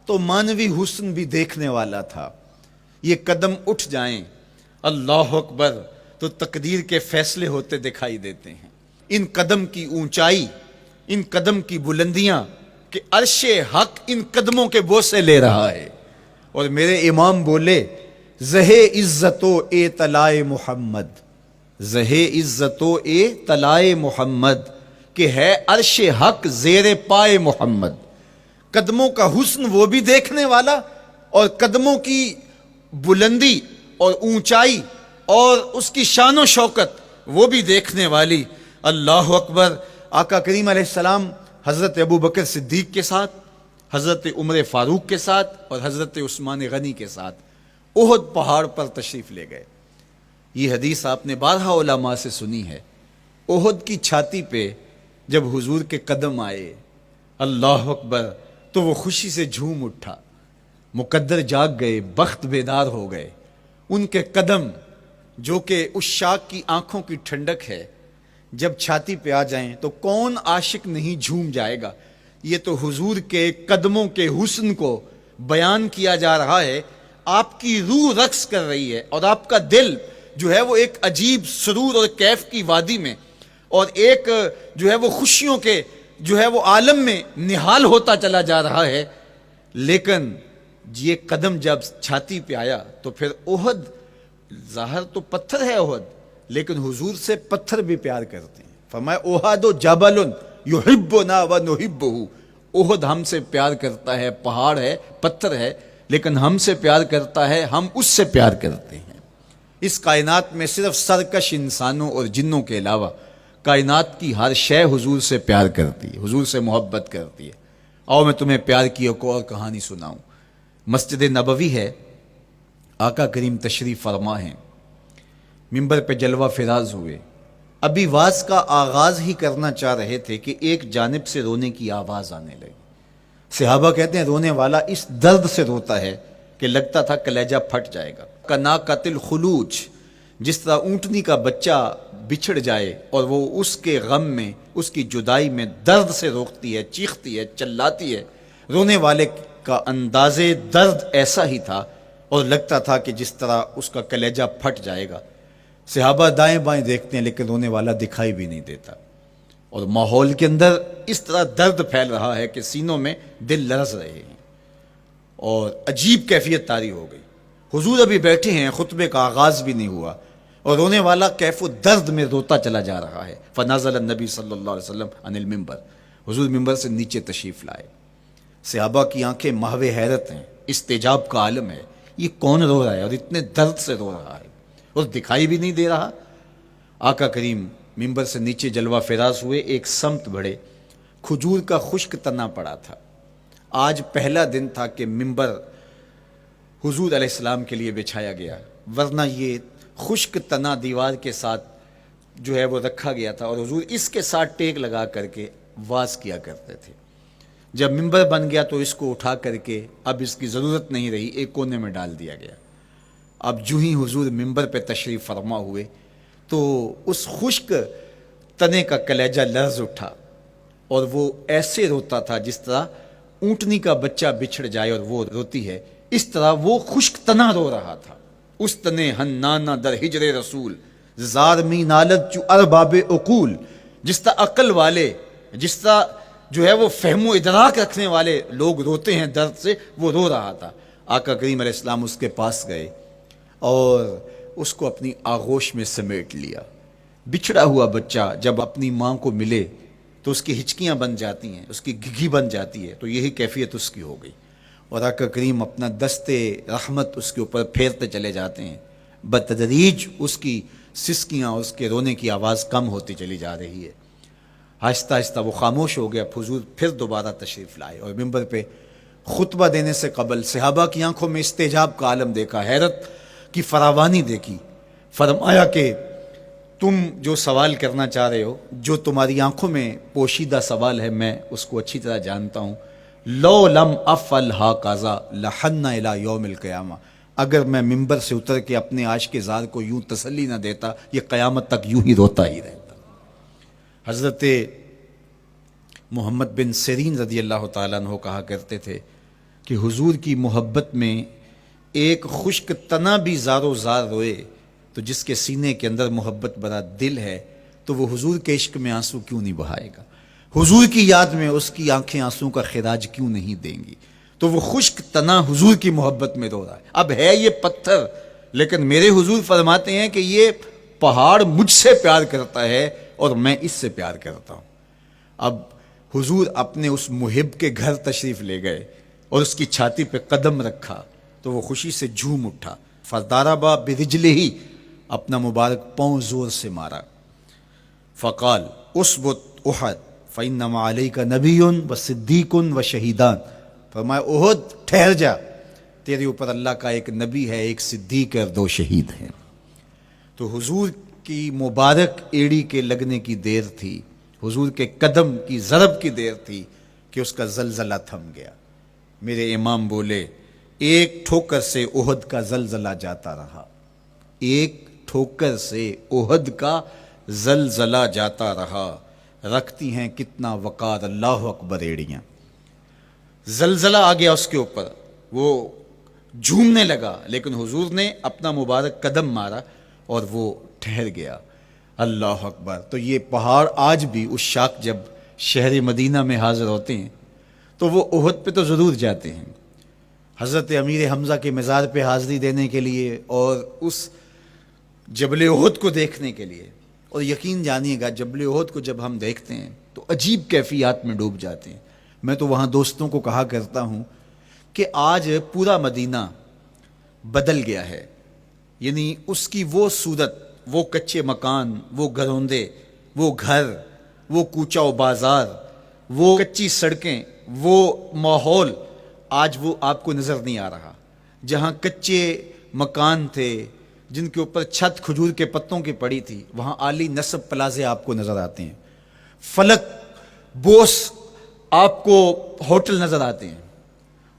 تو مانوی حسن بھی دیکھنے والا تھا. یہ قدم اٹھ جائیں اللہ اکبر تو تقدیر کے فیصلے ہوتے دکھائی دیتے ہیں. ان قدم کی اونچائی، ان قدم کی بلندیاں کہ عرش حق ان قدموں کے بوسے لے رہا ہے. اور میرے امام بولے زہ عزت و اے طلائے محمد، زہ عزت و اے طلائے محمد، کہ ہے عرش حق زیر پائے محمد. قدموں کا حسن وہ بھی دیکھنے والا اور قدموں کی بلندی اور اونچائی اور اس کی شان و شوکت وہ بھی دیکھنے والی. اللہ اکبر. آقا کریم علیہ السلام حضرت ابو بکر صدیق کے ساتھ، حضرت عمر فاروق کے ساتھ اور حضرت عثمان غنی کے ساتھ احد پہاڑ پر تشریف لے گئے. یہ حدیث آپ نے بارہا علماء سے سنی ہے. احد کی چھاتی پہ جب حضور کے قدم آئے، اللہ اکبر، تو وہ خوشی سے جھوم اٹھا، مقدر جاگ گئے، بخت بیدار ہو گئے. ان کے قدم جو کہ اس شاک کی آنکھوں کی ٹھنڈک ہے، جب چھاتی پہ آ جائیں تو کون عاشق نہیں جھوم جائے گا. یہ تو حضور کے قدموں کے حسن کو بیان کیا جا رہا ہے. آپ کی روح رقص کر رہی ہے اور آپ کا دل جو ہے وہ ایک عجیب سرور اور کیف کی وادی میں اور ایک جو ہے وہ خوشیوں کے جو ہے وہ عالم میں نہال ہوتا چلا جا رہا ہے. لیکن یہ قدم جب چھاتی پہ آیا تو پھر احد، ظاہر تو پتھر ہے احد، لیکن حضور سے پتھر بھی پیار کرتے ہیں. فرمایا احد جبل یحبنا ونحبہ، احد ہم سے پیار کرتا ہے، پہاڑ ہے، پتھر ہے، لیکن ہم سے پیار کرتا ہے، ہم اس سے پیار کرتے ہیں. اس کائنات میں صرف سرکش انسانوں اور جنوں کے علاوہ کائنات کی ہر شے حضور سے پیار کرتی ہے، حضور سے محبت کرتی ہے. آؤ میں تمہیں پیار کی ایک اور کہانی سناؤں. مسجد نبوی ہے، آقا کریم تشریف فرما ہیں، منبر پہ جلوہ فراز ہوئے. ابھی واز کا آغاز ہی کرنا چاہ رہے تھے کہ ایک جانب سے رونے کی آواز آنے لگی. صحابہ کہتے ہیں رونے والا اس درد سے روتا ہے کہ لگتا تھا کلیجہ پھٹ جائے گا. کنا قتل خلوچ، جس طرح اونٹنی کا بچہ بچھڑ جائے اور وہ اس کے غم میں، اس کی جدائی میں درد سے روکتی ہے، چیختی ہے، چلاتی ہے، رونے والے کا انداز درد ایسا ہی تھا اور لگتا تھا کہ جس طرح اس کا کلیجہ پھٹ جائے گا. صحابہ دائیں بائیں دیکھتے ہیں لیکن رونے والا دکھائی بھی نہیں دیتا، اور ماحول کے اندر اس طرح درد پھیل رہا ہے کہ سینوں میں دل لرز رہے ہیں اور عجیب کیفیت طاری ہو گئی. حضور ابھی بیٹھے ہیں، خطبے کا آغاز بھی نہیں ہوا اور رونے والا کیف و درد میں روتا چلا جا رہا ہے. فنزل النبی صلی اللہ علیہ وسلم عن المنبر، حضور ممبر سے نیچے تشریف لائے. صحابہ کی آنکھیں محو حیرت ہیں، استجاب کا عالم ہے. یہ کون رو رہا ہے اور اتنے درد سے رو رہا ہے اور دکھائی بھی نہیں دے رہا؟ آقا کریم ممبر سے نیچے جلوہ فراز ہوئے، ایک سمت بڑھے. کھجور کا خشک تنا پڑا تھا. آج پہلا دن تھا کہ ممبر حضور علیہ السلام کے لیے بچھایا گیا، ورنہ یہ خشک تنا دیوار کے ساتھ جو ہے وہ رکھا گیا تھا اور حضور اس کے ساتھ ٹیک لگا کر کے واز کیا کرتے تھے. جب ممبر بن گیا تو اس کو اٹھا کر کے اب اس کی ضرورت نہیں رہی، ایک کونے میں ڈال دیا گیا. اب جو ہی حضور ممبر پہ تشریف فرما ہوئے تو اس خشک تنے کا کلیجہ لرز اٹھا اور وہ ایسے روتا تھا جس طرح اونٹنی کا بچہ بچھڑ جائے اور وہ روتی ہے، اس طرح وہ خشک تنا رو رہا تھا. اس تنے ہنانا در ہجر رسول زارمی نالت چو ارباب عقول، جس طرح عقل والے، جس طرح جو ہے وہ فہم و ادراک رکھنے والے لوگ روتے ہیں درد سے، وہ رو رہا تھا. آقا کریم علیہ السلام اس کے پاس گئے اور اس کو اپنی آغوش میں سمیٹ لیا. بچھڑا ہوا بچہ جب اپنی ماں کو ملے تو اس کی ہچکیاں بن جاتی ہیں، اس کی گھگھی بن جاتی ہے، تو یہی کیفیت اس کی ہو گئی. اور آقا کریم اپنا دستے رحمت اس کے اوپر پھیرتے چلے جاتے ہیں. بتدریج اس کی سسکیاں، اس کے رونے کی آواز کم ہوتی چلی جا رہی ہے. آہستہ آہستہ وہ خاموش ہو گیا. حضور پھر دوبارہ تشریف لائے اور ممبر پہ خطبہ دینے سے قبل صحابہ کی آنکھوں میں استجاب کا عالم دیکھا، حیرت کی فراوانی دیکھی. فرمایا کہ تم جو سوال کرنا چاہ رہے ہو، جو تمہاری آنکھوں میں پوشیدہ سوال ہے، میں اس کو اچھی طرح جانتا ہوں. لو لم افعل ہاکذا لحن الی یوم القیامہ، اگر میں ممبر سے اتر کے اپنے عاشق زار کو یوں تسلی نہ دیتا، یہ قیامت تک یوں ہی روتا ہی رہتا. حضرت محمد بن سیرین رضی اللہ تعالیٰ عنہ کہا کرتے تھے کہ حضور کی محبت میں ایک خشک تنا بھی زار و زار روئے تو جس کے سینے کے اندر محبت بھرا دل ہے تو وہ حضور کے عشق میں آنسو کیوں نہیں بہائے گا؟ حضور کی یاد میں اس کی آنکھیں آنسو کا خراج کیوں نہیں دیں گی؟ تو وہ خشک تنا حضور کی محبت میں رو رہا ہے. اب ہے یہ پتھر، لیکن میرے حضور فرماتے ہیں کہ یہ پہاڑ مجھ سے پیار کرتا ہے اور میں اس سے پیار کرتا ہوں. اب حضور اپنے اس محب کے گھر تشریف لے گئے اور اس کی چھاتی پہ قدم رکھا تو وہ خوشی سے جھوم اٹھا. فضاربا برجلہ، اپنا مبارک پاؤں زور سے مارا. فقال اسبت احد فانما علیک نبی و صدیق و شہیدان، فرمایا احد ٹھہر جا، تیرے اوپر اللہ کا ایک نبی ہے، ایک صدیق اور 2 شہید ہیں. تو حضور کی مبارک ایڑی کے لگنے کی دیر تھی، حضور کے قدم کی ضرب کی دیر تھی کہ اس کا زلزلہ تھم گیا. میرے امام بولے ایک ٹھوکر سے احد کا زلزلہ جاتا رہا، ایک ٹھوکر سے احد کا زلزلہ جاتا رہا. رکھتی ہیں کتنا وقار اللہ اکبر ایڑیاں. زلزلہ آ گیا اس کے اوپر، وہ جھومنے لگا، لیکن حضور نے اپنا مبارک قدم مارا اور وہ ٹھہر گیا. اللہ اکبر. تو یہ پہاڑ آج بھی اس شاخ جب شہر مدینہ میں حاضر ہوتے ہیں تو وہ احد پہ تو ضرور جاتے ہیں، حضرت امیر حمزہ کے مزار پہ حاضری دینے کے لیے اور اس جبل احد کو دیکھنے کے لیے. اور یقین جانیے گا جبل احد کو جب ہم دیکھتے ہیں تو عجیب کیفیات میں ڈوب جاتے ہیں. میں تو وہاں دوستوں کو کہا کرتا ہوں کہ آج پورا مدینہ بدل گیا ہے، یعنی اس کی وہ صورت، وہ کچے مکان، وہ گھروندے، وہ گھر، وہ کوچہ و بازار، وہ کچی سڑکیں، وہ ماحول آج وہ آپ کو نظر نہیں آ رہا. جہاں کچے مکان تھے جن کے اوپر چھت کھجور کے پتوں کی پڑی تھی، وہاں عالی نصب پلازے آپ کو نظر آتے ہیں. فلک بوس آپ کو ہوٹل نظر آتے ہیں.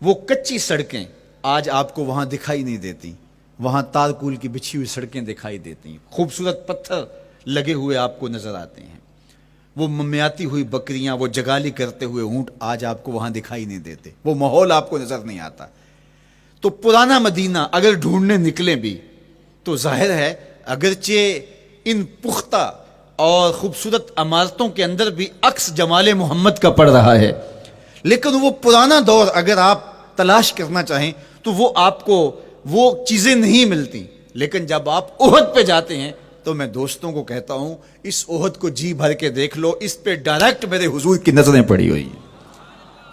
وہ کچی سڑکیں آج آپ کو وہاں دکھائی نہیں دیتی، وہاں تارکول کی بچھی ہوئی سڑکیں دکھائی دیتی ہیں. خوبصورت پتھر لگے ہوئے آپ کو نظر آتے ہیں. وہ ممیاتی ہوئی بکریاں، وہ جگالی کرتے ہوئے اونٹ آج آپ کو وہاں دکھائی نہیں دیتے. وہ ماحول آپ کو نظر نہیں آتا. تو پرانا مدینہ اگر ڈھونڈنے نکلیں بھی تو ظاہر ہے اگرچہ ان پختہ اور خوبصورت عمارتوں کے اندر بھی عکس جمال محمد کا پڑ رہا ہے، لیکن وہ پرانا دور اگر آپ تلاش کرنا چاہیں تو وہ آپ کو وہ چیزیں نہیں ملتی. لیکن جب آپ احد پہ جاتے ہیں تو میں دوستوں کو کہتا ہوں اس احد کو جی بھر کے دیکھ لو, اس پہ ڈائریکٹ میرے حضور کی نظریں پڑی ہوئی ہیں.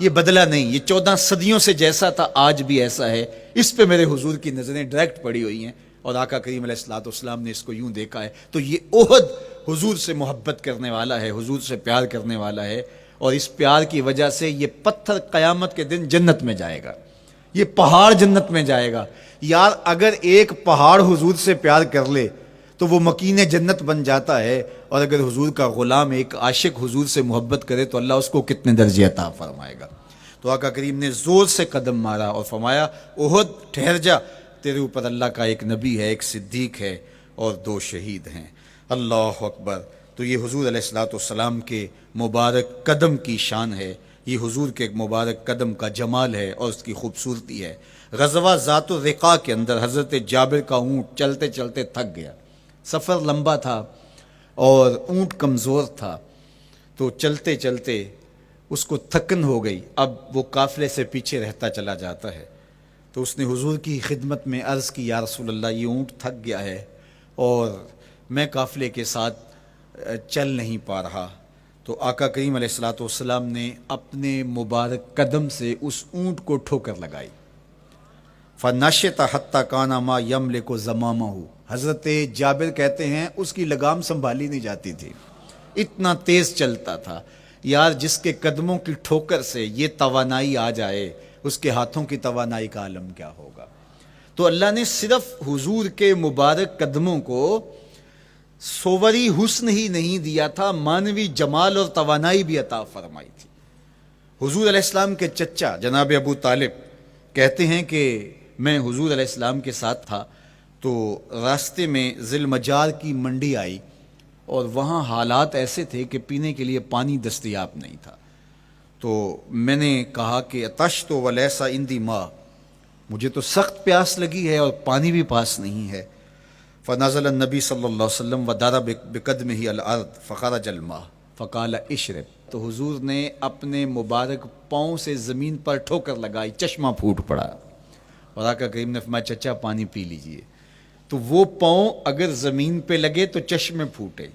یہ بدلا نہیں, یہ 14 صدیوں سے جیسا تھا آج بھی ایسا ہے. اس پہ میرے حضور کی نظریں ڈائریکٹ پڑی ہوئی ہیں, اور آقا کریم علیہ الصلوۃ والسلام نے اس کو یوں دیکھا ہے. تو یہ احد حضور سے محبت کرنے والا ہے, حضور سے پیار کرنے والا ہے, اور اس پیار کی وجہ سے یہ پتھر قیامت کے دن جنت میں جائے گا, یہ پہاڑ جنت میں جائے گا. یار اگر ایک پہاڑ حضور سے پیار کر لے تو وہ مکین جنت بن جاتا ہے, اور اگر حضور کا غلام ایک عاشق حضور سے محبت کرے تو اللہ اس کو کتنے درجے عطا فرمائے گا. تو آقا کریم نے زور سے قدم مارا اور فرمایا احد ٹھہر جا, تیرے اوپر اللہ کا ایک نبی ہے, ایک صدیق ہے, اور 2 شہید ہیں. اللہ اکبر. تو یہ حضور علیہ الصلوۃ والسلام کے مبارک قدم کی شان ہے, یہ حضور کے مبارک قدم کا جمال ہے اور اس کی خوبصورتی ہے. غزوہ ذات الرقاع کے اندر حضرت جابر کا اونٹ چلتے چلتے تھک گیا, سفر لمبا تھا اور اونٹ کمزور تھا, تو چلتے چلتے اس کو تھکن ہو گئی. اب وہ قافلے سے پیچھے رہتا چلا جاتا ہے, تو اس نے حضور کی خدمت میں عرض کی یا رسول اللہ یہ اونٹ تھک گیا ہے اور میں قافلے کے ساتھ چل نہیں پا رہا. تو آقا کریم علیہ الصلوۃ والسلام نے اپنے مبارک قدم سے اس اونٹ کو ٹھوکر لگائی. فنشط حتی کان ما یملک زمامہ, حضرت جابر کہتے ہیں اس کی لگام سنبھالی نہیں جاتی تھی, اتنا تیز چلتا تھا. یار جس کے قدموں کی ٹھوکر سے یہ توانائی آ جائے اس کے ہاتھوں کی توانائی کا عالم کیا ہوگا. تو اللہ نے صرف حضور کے مبارک قدموں کو صوری حسن ہی نہیں دیا تھا, مانوی جمال اور توانائی بھی عطا فرمائی تھی. حضور علیہ السلام کے چچا جناب ابو طالب کہتے ہیں کہ میں حضور علیہ السلام کے ساتھ تھا, تو راستے میں ذی المجار کی منڈی آئی اور وہاں حالات ایسے تھے کہ پینے کے لیے پانی دستیاب نہیں تھا. تو میں نے کہا کہ عطشت ولیس عندی ماء, مجھے تو سخت پیاس لگی ہے اور پانی بھی پاس نہیں ہے. فنزل النبی صلی اللہ علیہ وسلم وضرب بقدمہ الارض فخرج الماء فقال اشرب, تو حضور نے اپنے مبارک پاؤں سے زمین پر ٹھوکر لگائی, چشمہ پھوٹ پڑا, اور آقا کریم نے فرمایا چچا پانی پی لیجئے. تو وہ پاؤں اگر زمین پہ لگے تو چشمے پھوٹے,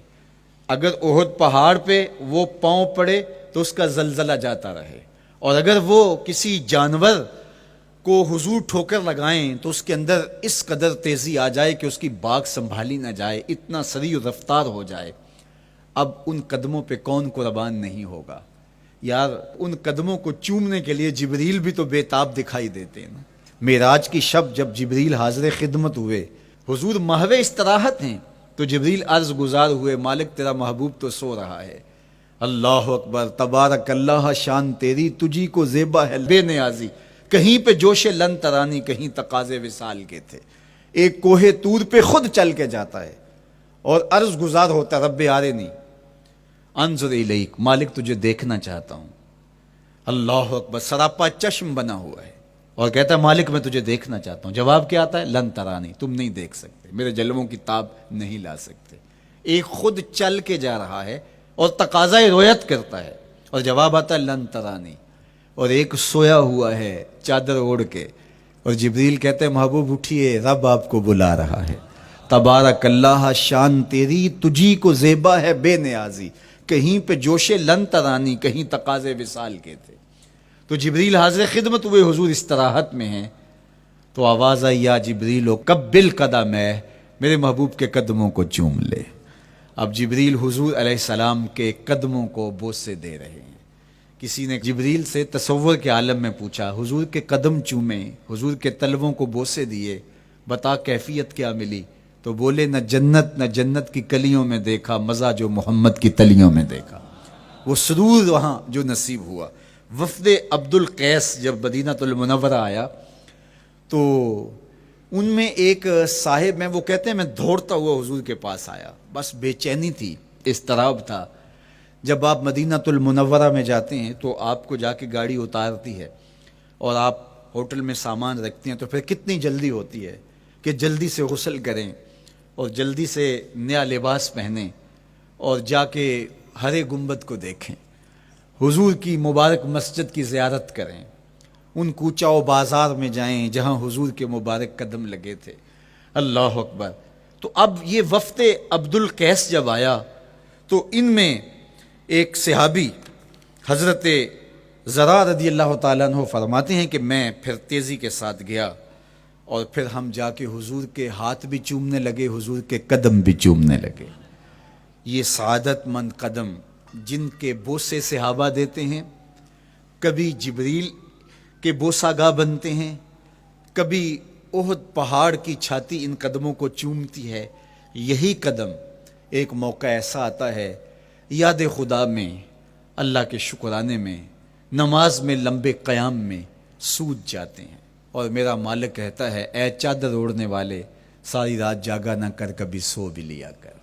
اگر احد پہاڑ پہ وہ پاؤں پڑے تو اس کا زلزلہ جاتا رہے, اور اگر وہ کسی جانور کو حضور ٹھوکر لگائیں تو اس کے اندر اس قدر تیزی آ جائے کہ اس کی باغ سنبھالی نہ جائے, اتنا سریع رفتار ہو جائے. اب ان قدموں پہ کون قربان نہیں ہوگا. یار ان قدموں کو چومنے کے لیے جبریل بھی تو بے تاب دکھائی دیتے ہیں. معراج کی شب جب جبریل حاضر خدمت ہوئے, حضور محو استراحت ہیں, تو جبریل عرض گزار ہوئے مالک تیرا محبوب تو سو رہا ہے. اللہ اکبر, تبارک اللہ شان تیری, تجھی کو زیبا ہے بے نیازی, کہیں پہ جوش لن ترانی کہیں تقاضے وصال کے تھے. ایک کوہ طور پہ خود چل کے جاتا ہے اور عرض گزار ہوتا رب آرنی انظر الیک, مالک تجھے دیکھنا چاہتا ہوں. اللہ اکبر, سراپا چشم بنا ہوا ہے اور کہتا ہے مالک میں تجھے دیکھنا چاہتا ہوں. جواب کیا آتا ہے لن ترانی, تم نہیں دیکھ سکتے, میرے جلووں کی تاب نہیں لا سکتے. ایک خود چل کے جا رہا ہے اور تقاضا رویت کرتا ہے, اور جواب آتا ہے لن ترانی. اور ایک سویا ہوا ہے چادر اوڑھ کے, اور جبریل کہتے ہیں محبوب اٹھیے رب آپ کو بلا رہا ہے. تبارک اللہ شان تیری, تجھی کو زیبا ہے بے نیازی, کہیں پہ جوش لن ترانی کہیں تقاضے وصال کے تھے. تو جبریل حاضر خدمت ہوئے, حضور استراحت میں ہیں, تو آواز آئی یا جبریل قبل قدم ہے, میرے محبوب کے قدموں کو چوم لے. اب جبریل حضور علیہ السلام کے قدموں کو بوسے دے رہے ہیں. کسی نے جبریل سے تصور کے عالم میں پوچھا, حضور کے قدم چومے, حضور کے تلووں کو بوسے دیے, بتا کیفیت کیا ملی؟ تو بولے نہ جنت کی کلیوں میں دیکھا مزہ جو محمد کی تلیوں میں دیکھا. وہ سرور وہاں جو نصیب ہوا. وفد عبد القیس جب مدینہ المنورہ آیا تو ان میں ایک صاحب, میں وہ کہتے ہیں میں دوڑتا ہوا حضور کے پاس آیا, بس بے چینی تھی, اضطراب تھا. جب آپ مدینہ المنورہ میں جاتے ہیں تو آپ کو جا کے گاڑی اتارتی ہے اور آپ ہوٹل میں سامان رکھتے ہیں, تو پھر کتنی جلدی ہوتی ہے کہ جلدی سے غسل کریں اور جلدی سے نیا لباس پہنیں اور جا کے ہرے گنبد کو دیکھیں, حضور کی مبارک مسجد کی زیارت کریں, ان کوچہ و بازار میں جائیں جہاں حضور کے مبارک قدم لگے تھے۔ اللہ اکبر۔ تو اب یہ وفد عبد القیس جب آیا تو ان میں ایک صحابی حضرت زرع رضی اللہ تعالیٰ عنہ فرماتے ہیں کہ میں پھر تیزی کے ساتھ گیا اور پھر ہم جا کے حضور کے ہاتھ بھی چومنے لگے، حضور کے قدم بھی چومنے لگے۔ یہ سعادت مند قدم جن کے بوسے صحابہ دیتے ہیں، کبھی جبریل کے بوسہ گاہ بنتے ہیں، کبھی احد پہاڑ کی چھاتی ان قدموں کو چومتی ہے۔ یہی قدم ایک موقع ایسا آتا ہے یاد خدا میں، اللہ کے شکرانے میں، نماز میں لمبے قیام میں سوج جاتے ہیں، اور میرا مالک کہتا ہے اے چادر اوڑھنے والے، ساری رات جاگا نہ کر، کبھی سو بھی لیا کر۔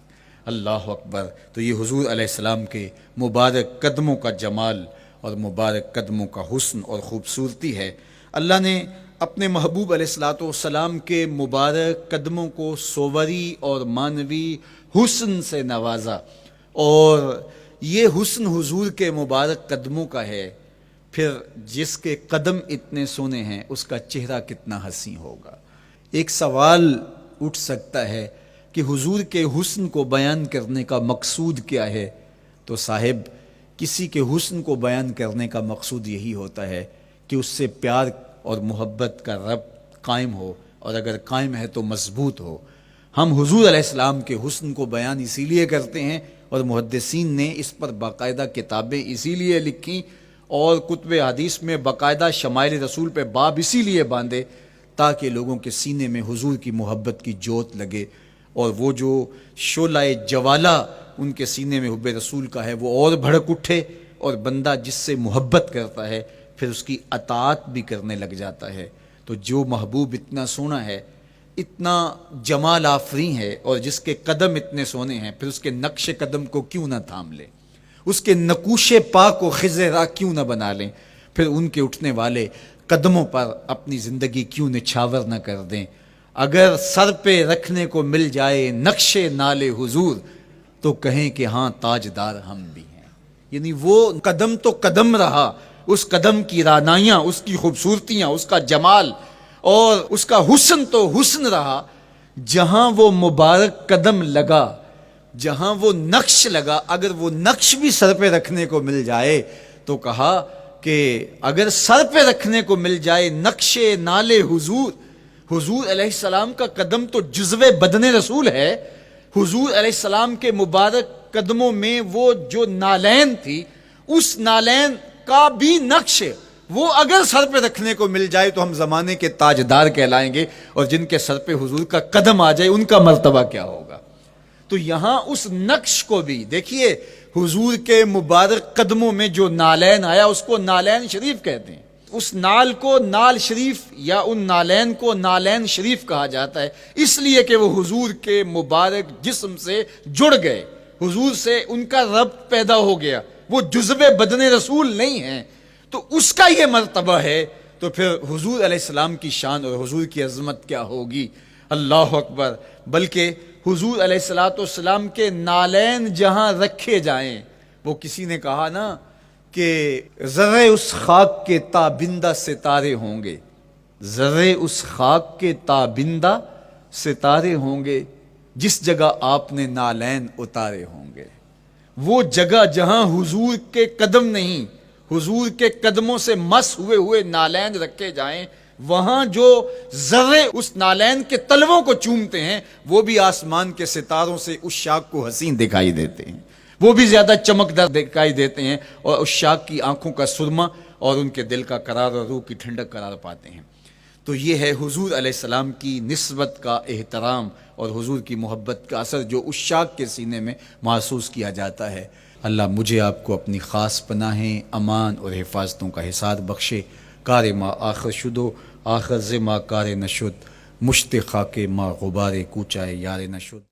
اللہ اکبر۔ تو یہ حضور علیہ السلام کے مبارک قدموں کا جمال اور مبارک قدموں کا حسن اور خوبصورتی ہے۔ اللہ نے اپنے محبوب علیہ السلام کے مبارک قدموں کو صوری اور معنوی حسن سے نوازا، اور یہ حسن حضور کے مبارک قدموں کا ہے۔ پھر جس کے قدم اتنے سونے ہیں اس کا چہرہ کتنا حسین ہوگا۔ ایک سوال اٹھ سکتا ہے کہ حضور کے حسن کو بیان کرنے کا مقصود کیا ہے؟ تو صاحب، کسی کے حسن کو بیان کرنے کا مقصود یہی ہوتا ہے کہ اس سے پیار اور محبت کا ربط قائم ہو، اور اگر قائم ہے تو مضبوط ہو۔ ہم حضور علیہ السلام کے حسن کو بیان اسی لیے کرتے ہیں، اور محدثین نے اس پر باقاعدہ کتابیں اسی لیے لکھیں، اور کتب حدیث میں باقاعدہ شمائل رسول پہ باب اسی لیے باندھے تاکہ لوگوں کے سینے میں حضور کی محبت کی جوت لگے، اور وہ جو شعلہ جوالہ ان کے سینے میں حب رسول کا ہے وہ اور بھڑک اٹھے، اور بندہ جس سے محبت کرتا ہے پھر اس کی اطاعت بھی کرنے لگ جاتا ہے۔ تو جو محبوب اتنا سونا ہے، اتنا جمال آفریں ہے، اور جس کے قدم اتنے سونے ہیں، پھر اس کے نقش قدم کو کیوں نہ تھام لیں، اس کے نقوش پا کو خضر راہ کیوں نہ بنا لیں، پھر ان کے اٹھنے والے قدموں پر اپنی زندگی کیوں نچھاور نہ کر دیں۔ اگر سر پہ رکھنے کو مل جائے نقش نال حضور تو کہیں کہ ہاں تاجدار ہم بھی ہیں۔ یعنی وہ قدم تو قدم رہا، اس قدم کی رعنائیاں، اس کی خوبصورتیاں، اس کا جمال اور اس کا حسن تو حسن رہا۔ جہاں وہ مبارک قدم لگا، جہاں وہ نقش لگا، اگر وہ نقش بھی سر پہ رکھنے کو مل جائے تو کہا کہ اگر سر پہ رکھنے کو مل جائے نقش نال حضور، حضور علیہ السلام کا قدم تو جزو بدن رسول ہے۔ حضور علیہ السلام کے مبارک قدموں میں وہ جو نالین تھی، اس نالین کا بھی نقش وہ اگر سر پہ رکھنے کو مل جائے تو ہم زمانے کے تاجدار کہلائیں گے، اور جن کے سر پہ حضور کا قدم آ جائے ان کا مرتبہ کیا ہوگا۔ تو یہاں اس نقش کو بھی دیکھیے، حضور کے مبارک قدموں میں جو نالین آیا اس کو نالین شریف کہتے ہیں۔ اس نال کو نال شریف یا ان نالین کو نالین شریف کہا جاتا ہے، اس لیے کہ وہ حضور کے مبارک جسم سے جڑ گئے، حضور سے ان کا ربط پیدا ہو گیا، وہ جزو بدن رسول نہیں ہیں، تو اس کا یہ مرتبہ ہے۔ تو پھر حضور علیہ السلام کی شان اور حضور کی عظمت کیا ہوگی، اللہ اکبر۔ بلکہ حضور علیہ السلام کے نالین جہاں رکھے جائیں، وہ کسی نے کہا نا کہ ذرے اس خاک کے تابندہ ستارے ہوں گے، ذرے اس خاک کے تابندہ ستارے ہوں گے جس جگہ آپ نے نالین اتارے ہوں گے۔ وہ جگہ جہاں حضور کے قدم نہیں، حضور کے قدموں سے مس ہوئے ہوئے نالین رکھے جائیں، وہاں جو ذرے اس نالین کے تلووں کو چومتے ہیں وہ بھی آسمان کے ستاروں سے اس شاخ کو حسین دکھائی دیتے ہیں، وہ بھی زیادہ چمکدار دکھائی دیتے ہیں، اور اس شاخ کی آنکھوں کا سرما اور ان کے دل کا قرار اور روح کی ٹھنڈک قرار پاتے ہیں۔ تو یہ ہے حضور علیہ السلام کی نسبت کا احترام اور حضور کی محبت کا اثر جو اس شاخ کے سینے میں محسوس کیا جاتا ہے۔ اللہ مجھے آپ کو اپنی خاص پناہیں، امان اور حفاظتوں کا حساب بخشے۔ کار ما آخر شدو آخر ز ما کار نشد، مشت خاک ما غبار کوچائے یار نشد۔